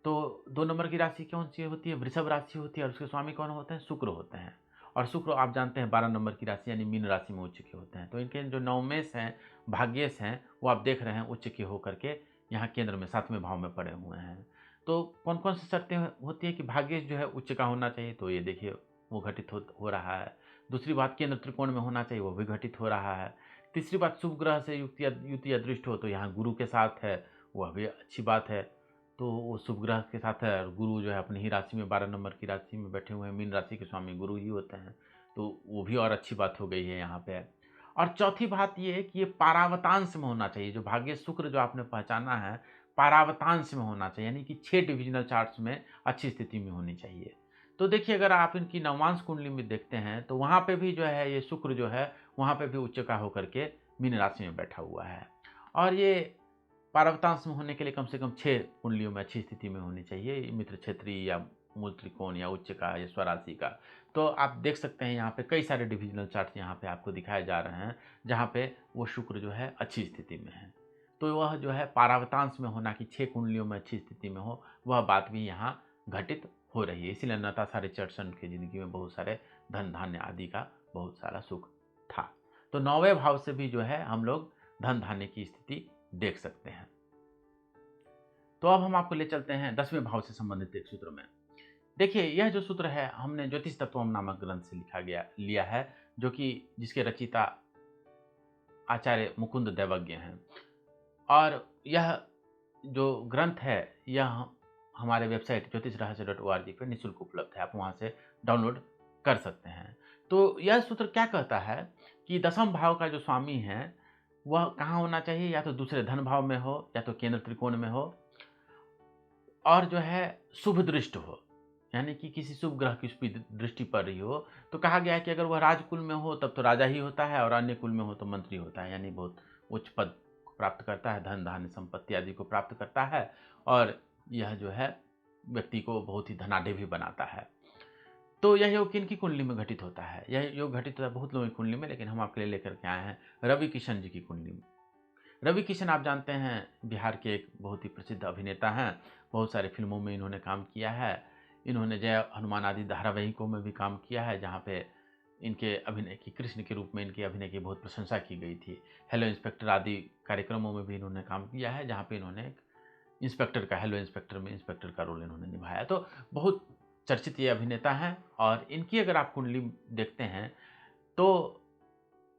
तो 2 नंबर की राशि कौन सी होती है? वृषभ राशि होती है और उसके स्वामी कौन होते हैं? शुक्र होते हैं। और शुक्र आप जानते हैं 12 नंबर की राशि यानी मीन राशि में उच्च के होते हैं। तो इनके जो नवमेश हैं, भाग्येश हैं, वो आप देख रहे हैं उच्च के होकर के यहाँ केंद्र में 7वें भाव में पड़े हुए हैं। तो कौन कौन सी शर्तें होती है कि भाग्येश जो है उच्च का होना चाहिए? तो ये देखिए वो घटित हो रहा है। दूसरी बात, केंद्र त्रिकोण में होना चाहिए, वो भी घटित हो रहा है। तीसरी बात, शुभ ग्रह से युति या दृष्ट हो तो यहाँ गुरु के साथ है, वह भी अच्छी बात है। तो वो शुभ ग्रह के साथ है और गुरु जो है अपनी ही राशि में 12 नंबर की राशि में बैठे हुए हैं। मीन राशि के स्वामी गुरु ही होते हैं, तो वो भी और अच्छी बात हो गई है यहाँ पे। और चौथी बात ये है कि ये पारावतांश में होना चाहिए। जो भाग्य शुक्र जो आपने पहचाना है, पारावतांश में होना चाहिए, यानी कि 6 डिविजनल चार्ट्स में अच्छी स्थिति में होनी चाहिए। तो देखिए अगर आप इनकी नवमांश कुंडली में देखते हैं तो वहाँ पे भी जो है ये शुक्र जो है वहाँ पे भी उच्च का होकर के मीन राशि में बैठा हुआ है। और ये पारवतांश में होने के लिए कम से कम 6 कुंडलियों में अच्छी स्थिति में होनी चाहिए, मित्र क्षेत्री या मूल त्रिकोण या उच्च का या स्वराशि का। तो आप देख सकते हैं यहाँ पे कई सारे डिविजनल चार्ट यहाँ पे आपको दिखाए जा रहे हैं जहाँ पे वो शुक्र जो है अच्छी स्थिति में है। तो वह जो है पारावतांश में होना कि 6 कुंडलियों में अच्छी स्थिति में हो, वह बात भी यहाँ घटित हो रही है। इसीलिए नताशा रिचर्डसन की जिंदगी में बहुत सारे धन धान्य आदि का बहुत सारा सुख था। तो 9वें भाव से भी जो है हम लोग धन धान्य की स्थिति देख सकते हैं। तो अब हम आपको ले चलते हैं 10वें भाव से संबंधित एक सूत्र में। देखिए यह जो सूत्र है हमने ज्योतिष तत्वम नामक ग्रंथ से लिया है, जो कि जिसके रचयिता आचार्य मुकुंद दैवज्ञ हैं। और यह जो ग्रंथ है यह हमारे वेबसाइट ज्योतिषरहस्य.org पर निःशुल्क उपलब्ध है, आप वहाँ से डाउनलोड कर सकते हैं। तो यह सूत्र क्या कहता है कि 10वें भाव का जो स्वामी है वह कहाँ होना चाहिए? या तो दूसरे धन भाव में हो या तो केंद्र त्रिकोण में हो, और जो है शुभ दृष्ट हो, यानी कि किसी शुभ ग्रह की उस पर दृष्टि पड़ रही हो। तो कहा गया है कि अगर वह राजकुल में हो तब तो राजा ही होता है और अन्य कुल में हो तो मंत्री होता है, यानी बहुत उच्च पद को प्राप्त करता है, धन धान्य संपत्ति आदि को प्राप्त करता है और यह जो है व्यक्ति को बहुत ही धनाढ्य भी बनाता है। तो यह योग किन की कुंडली में घटित होता है? यह योग घटित होता है बहुत लोगों की कुंडली में, लेकिन हम आपके लिए लेकर के आए हैं रवि किशन जी की कुंडली में। रवि किशन आप जानते हैं बिहार के एक बहुत ही प्रसिद्ध अभिनेता हैं, बहुत सारे फिल्मों में इन्होंने काम किया है। इन्होंने जय हनुमान आदि धारावाहिकों में भी काम किया है, जहाँ पे इनके अभिनय की, कृष्ण के रूप में इनके अभिनय की बहुत प्रशंसा की गई थी। हेलो इंस्पेक्टर आदि कार्यक्रमों में भी इन्होंने काम किया है, जहाँ पे इन्होंने इंस्पेक्टर का, हेलो इंस्पेक्टर में इंस्पेक्टर का रोल इन्होंने निभाया। तो बहुत चर्चित ये अभिनेता हैं। और इनकी अगर आप कुंडली देखते हैं तो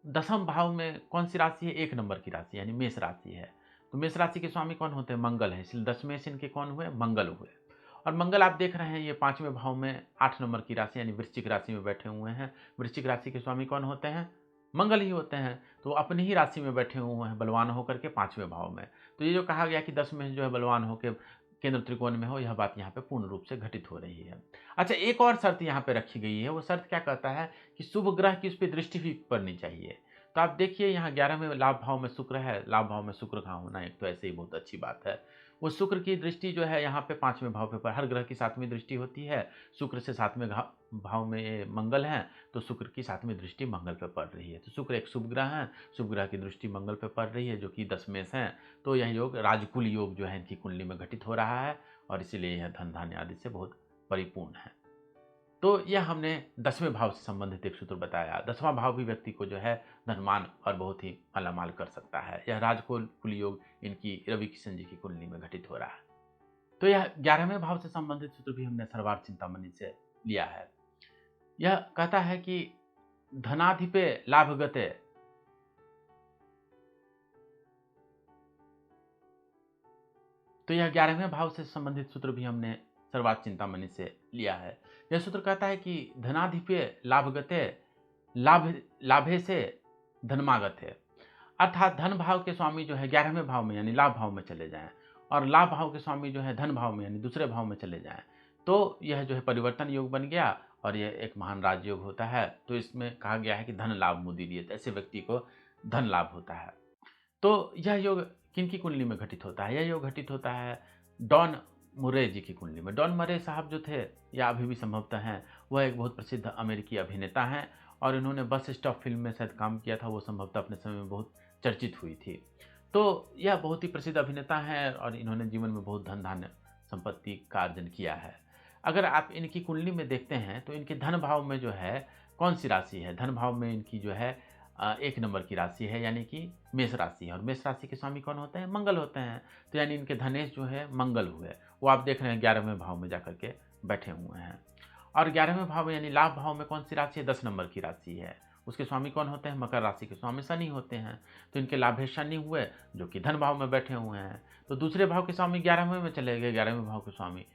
10वें भाव में कौन सी राशि है? 1 नंबर की राशि यानी मेष राशि है। तो मेष राशि के स्वामी कौन होते हैं? मंगल है, इसलिए 10 में से इनके कौन हुए? मंगल हुए। और मंगल आप देख रहे हैं ये 5वें भाव में 8 नंबर की राशि यानी वृश्चिक राशि में बैठे हुए हैं। वृश्चिक राशि के स्वामी कौन होते हैं? मंगल ही होते हैं। तो अपनी ही राशि में बैठे हुए हैं बलवान होकर के 5वें भाव में। तो ये जो कहा गया कि 10 में जो है बलवान होकर केंद्र त्रिकोण में हो, यह बात यहाँ पे पूर्ण रूप से घटित हो रही है। अच्छा, एक और शर्त यहाँ पे रखी गई है। वो शर्त क्या कहता है कि शुभ ग्रह की उस पर दृष्टि भी पड़नी चाहिए। तो आप देखिए यहाँ 11वें लाभ भाव में शुक्र है, लाभ भाव में शुक्र का होना एक तो ऐसे ही बहुत अच्छी बात है। वो शुक्र की दृष्टि जो है यहाँ पे 5वें भाव पे पर हर ग्रह की 7वीं दृष्टि होती है। शुक्र से 7वें भाव में ये मंगल है, तो शुक्र की 7वीं दृष्टि मंगल पे पड़ रही है। तो शुक्र एक शुभ ग्रह है, शुभ ग्रह की दृष्टि मंगल पे पड़ रही है जो कि 10 में से है। तो यह योग राजकुल योग जो है इनकी कुंडली में घटित हो रहा है और इसीलिए यह धन धान्य आदि से बहुत परिपूर्ण है। तो यह हमने 10वें भाव से संबंधित एक सूत्र बताया। 10वां भाव भी व्यक्ति को जो है धनवान और बहुत ही मालामाल कर सकता है। यह राजकुल कुल योग इनकी रवि किशन जी की कुंडली में घटित हो रहा है। तो यह 11वें भाव से संबंधित सूत्र भी हमने सर्वार्थ चिंतामणि से लिया है। यह कहता है कि धनाधिपे लाभगते तो यह 11वें भाव से संबंधित सूत्र भी हमने सर्वार्थ चिंतामणि से लिया है। यह सूत्र कहता है कि धनाधिपे लाभगते लाभे से धनमागते, अर्थात धन भाव के स्वामी जो है 11वें भाव में यानी लाभ भाव में चले जाएं और लाभ भाव के स्वामी जो है धन भाव में यानी दूसरे भाव में चले जाएं, तो यह जो है परिवर्तन योग बन गया और यह एक महान राजयोग होता है। तो इसमें कहा गया है कि धन लाभ मुदीरियत, ऐसे व्यक्ति को धन लाभ होता है। तो यह योग किनकी कुंडली में घटित होता है? यह योग घटित होता है डॉन मुरे जी की कुंडली में। डॉन मरे साहब जो थे या अभी भी संभवतः हैं, वह एक बहुत प्रसिद्ध अमेरिकी अभिनेता हैं और इन्होंने बस स्टॉप फिल्म में शायद काम किया था, वो संभवतः अपने समय में बहुत चर्चित हुई थी। तो यह बहुत ही प्रसिद्ध अभिनेता हैं और इन्होंने जीवन में बहुत धन धान्य संपत्ति का अर्जन किया है। अगर आप इनकी कुंडली में देखते हैं तो इनके धन भाव में जो है कौन सी राशि है? धन भाव में इनकी जो है 1 नंबर की राशि है यानी कि मेष राशि है और मेष राशि के स्वामी कौन होते हैं? मंगल होते हैं। तो यानी इनके धनेश जो है मंगल हुए, वो आप देख रहे हैं 11वें भाव में जाकर के बैठे हुए हैं। और 11वें भाव में यानी लाभ भाव में कौन सी राशि है? 10 नंबर की राशि है। उसके स्वामी कौन होते हैं? मकर राशि के स्वामी शनि होते हैं। तो इनके लाभेश शनि हुए जो कि धन भाव में बैठे हुए हैं। तो दूसरे भाव के स्वामी 11वें में चले गए, 11वें भाव के स्वामी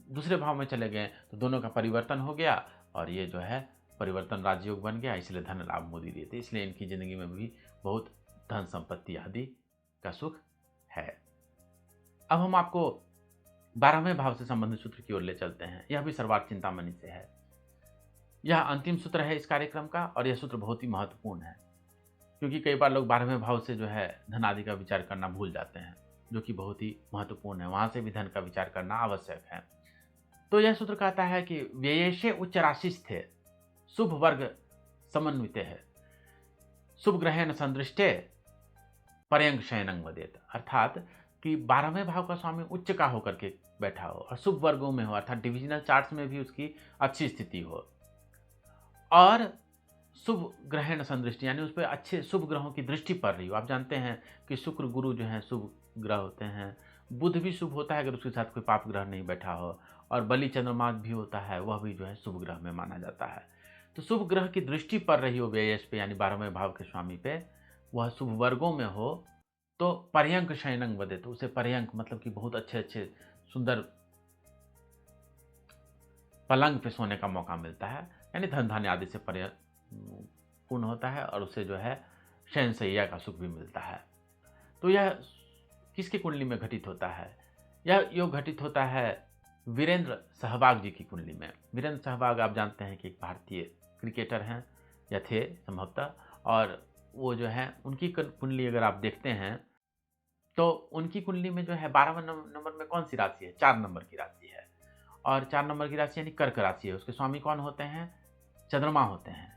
दूसरे भाव में चले गए, तो दोनों का परिवर्तन हो गया और ये जो है परिवर्तन राजयोग बन गया, इसलिए धन लाभ मोदी दिए थे। इसलिए इनकी जिंदगी में भी बहुत धन संपत्ति आदि का सुख है। अब हम आपको 12वें भाव से संबंधित सूत्र की ओर ले चलते हैं। यह भी सर्वार्थ चिंतामणि से है। यह अंतिम सूत्र है इस कार्यक्रम का और यह सूत्र बहुत ही महत्वपूर्ण है क्योंकि कई बार लोग 12वें भाव से जो है धन आदि का विचार करना भूल जाते हैं, जो कि बहुत ही महत्वपूर्ण है। वहां से भी धन का विचार करना आवश्यक है। तो यह सूत्र कहता है कि व्ययेशे उच्च राशिस्थे शुभ वर्ग समन्वित है, शुभ ग्रहेण संदृष्टे पर्यंक शयनंग वदेत, अर्थात कि 12वें भाव का स्वामी उच्च का होकर के बैठा हो और शुभ वर्गों में हो, अर्थात डिविजनल चार्ट्स में भी उसकी अच्छी स्थिति हो और शुभ ग्रहण संदृष्टि यानी उस पर अच्छे शुभ ग्रहों की दृष्टि पड़ रही हो। आप जानते हैं कि शुक्र गुरु जो है शुभ ग्रह होते हैं, बुध भी शुभ होता है अगर उसके साथ कोई पाप ग्रह नहीं बैठा हो, और बलि चंद्रमा भी होता है, वह भी जो है शुभ ग्रह में माना जाता है। तो शुभ ग्रह की दृष्टि पड़ रही हो व्ययश पे यानी 12वें भाव के स्वामी पे, वह शुभ वर्गों में हो तो पर्यंक शयनंग वदे, तो उसे पर्यंक मतलब कि बहुत अच्छे अच्छे सुंदर पलंग पे सोने का मौका मिलता है, यानी धन धान्य आदि से पूर्ण होता है और उसे जो है शयन शैया का सुख भी मिलता है। तो यह किसकी कुंडली में घटित होता है? यह योग घटित होता है वीरेंद्र सहवाग जी की कुंडली में। वीरेंद्र सहवाग आप जानते हैं कि एक भारतीय क्रिकेटर हैं या थे संभवतः, और वो जो है उनकी कुंडली अगर आप देखते हैं तो उनकी कुंडली में जो है 12वें नंबर में कौन सी राशि है? 4 नंबर की राशि है और 4 नंबर की राशि यानी कर्क राशि है। उसके स्वामी कौन होते हैं? चंद्रमा होते हैं।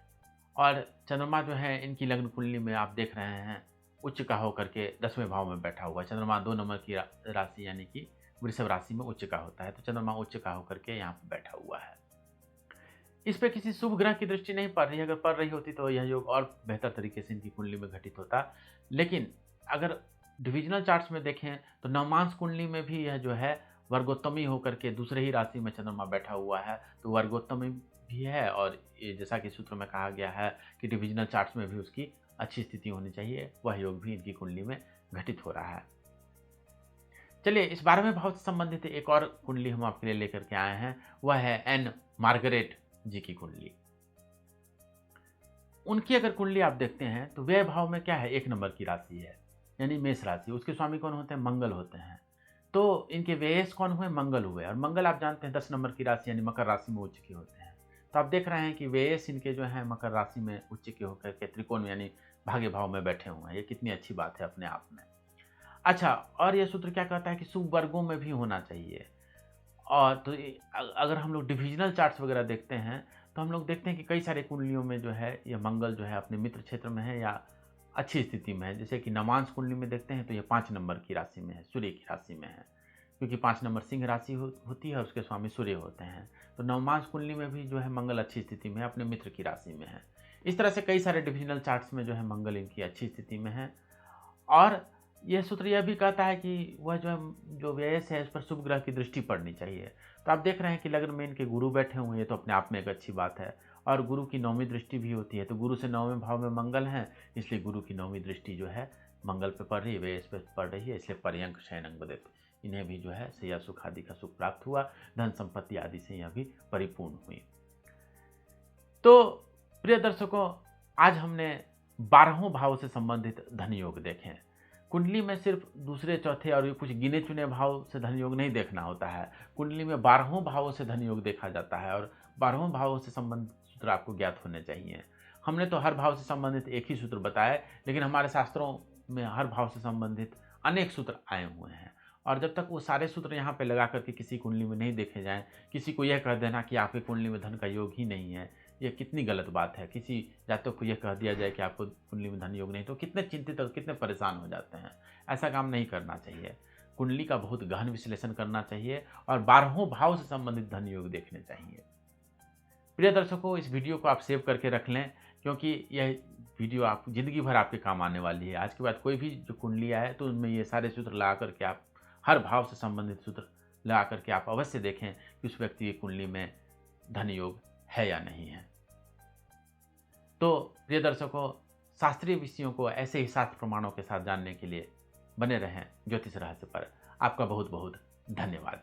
और चंद्रमा जो है इनकी लग्न कुंडली में आप देख रहे हैं उच्च का होकर के 10वें भाव में बैठा हुआ है। चंद्रमा 2 नंबर की राशि यानी कि वृषभ राशि में उच्च का होता है, तो चंद्रमा उच्च का होकर के यहाँ पर बैठा हुआ है। इस पे किसी शुभ ग्रह की दृष्टि नहीं पड़ रही, अगर पड़ रही होती तो यह योग और बेहतर तरीके से इनकी कुंडली में घटित होता। लेकिन अगर डिविजनल चार्ट्स में देखें तो नवमांश कुंडली में भी यह जो है वर्गोत्तमी होकर के दूसरे ही राशि में चंद्रमा बैठा हुआ है, तो वर्गोत्तमी भी है। और ये जैसा कि सूत्र में कहा गया है कि डिविजनल चार्ट्स में भी उसकी अच्छी स्थिति होनी चाहिए, वह योग भी इनकी कुंडली में घटित हो रहा है। चलिए इस 12वें भाव से संबंधित एक और कुंडली हम आपके लिए लेकर के आए हैं, वह है एन मार्गरेट जी की कुंडली। उनकी अगर कुंडली आप देखते हैं तो व्यय भाव में क्या है? 1 नंबर की राशि है यानी मेष राशि। उसके स्वामी कौन होते हैं? मंगल होते हैं। तो इनके व्ययस कौन हुए? मंगल हुए। और मंगल आप जानते हैं 10 नंबर की राशि यानी मकर राशि में उच्च के होते हैं। तो आप देख रहे हैं कि व्ययस इनके जो है मकर राशि में उच्च के होकर के त्रिकोण यानी भाग्य भाव में बैठे हुए हैं। ये कितनी अच्छी बात है अपने आप में। अच्छा, और ये सूत्र क्या कहता है कि शुभ वर्गों में भी होना चाहिए। और तो अगर हम लोग डिविजनल चार्ट्स वगैरह देखते हैं तो हम लोग देखते हैं कि कई सारे कुंडलियों में जो है ये मंगल जो है अपने मित्र क्षेत्र में है या अच्छी स्थिति में है। जैसे कि नवांश कुंडली में देखते हैं तो ये 5 नंबर की राशि में है, सूर्य की राशि में है, क्योंकि 5 नंबर सिंह राशि होती है और उसके स्वामी सूर्य होते हैं। तो नवमांश कुंडली में भी जो है मंगल अच्छी स्थिति में है, अपने मित्र की राशि में है। इस तरह से कई सारे डिविजनल चार्ट्स में जो है मंगल इनकी अच्छी स्थिति में है। और यह सूत्र यह भी कहता है कि वह जो व्ययस है उस पर शुभ ग्रह की दृष्टि पड़नी चाहिए। तो आप देख रहे हैं कि लग्न में इनके गुरु बैठे हुए हैं, तो अपने आप में एक अच्छी बात है। और गुरु की 9वीं दृष्टि भी होती है, तो गुरु से 9वें भाव में मंगल है, इसलिए गुरु की 9वीं दृष्टि जो है मंगल पे पड़ रही है, व्ययस पे पड़ रही है, इसलिए पर्यंक शयनंग बदत, इन्हें भी जो है शैया सुख आदि का सुख प्राप्त हुआ, धन संपत्ति आदि से यह भी परिपूर्ण हुई। तो प्रिय दर्शकों, आज हमने 12वें भाव से संबंधित धन योग देखे। कुंडली में सिर्फ दूसरे चौथे और कुछ गिने चुने भाव से धन योग नहीं देखना होता है। कुंडली में 12वें भावों से धन योग देखा जाता है और 12वें भावों से संबंधित सूत्र आपको ज्ञात होने चाहिए। हमने तो हर भाव से संबंधित एक ही सूत्र बताए, लेकिन हमारे शास्त्रों में हर भाव से संबंधित अनेक सूत्र आए हुए हैं। और जब तक वो सारे सूत्र यहाँ पे लगा करके किसी कुंडली में नहीं देखे जाएं, किसी को यह कह देना कि आपकी कुंडली में धन का योग ही नहीं है, ये कितनी गलत बात है। किसी जातक को यह कह दिया जाए कि आपको कुंडली में धन योग नहीं, तो कितने चिंतित और कितने परेशान हो जाते हैं। ऐसा काम नहीं करना चाहिए। कुंडली का बहुत गहन विश्लेषण करना चाहिए और 12वें भाव से संबंधित धन योग देखने चाहिए। प्रिय दर्शकों, इस वीडियो को आप सेव करके रख लें, क्योंकि यह वीडियो आप जिंदगी भर आपके काम आने वाली है। आज के बाद कोई भी जो कुंडली आए तो उनमें ये सारे सूत्र लगा करके आप हर भाव से संबंधित सूत्र लगा करके आप अवश्य देखें कि उस व्यक्ति की कुंडली में धन योग है या नहीं है। तो प्रिय दर्शकों, शास्त्रीय विषयों को ऐसे ही शास्त्र प्रमाणों के साथ जानने के लिए बने रहें ज्योतिष रहस्य पर। आपका बहुत बहुत धन्यवाद।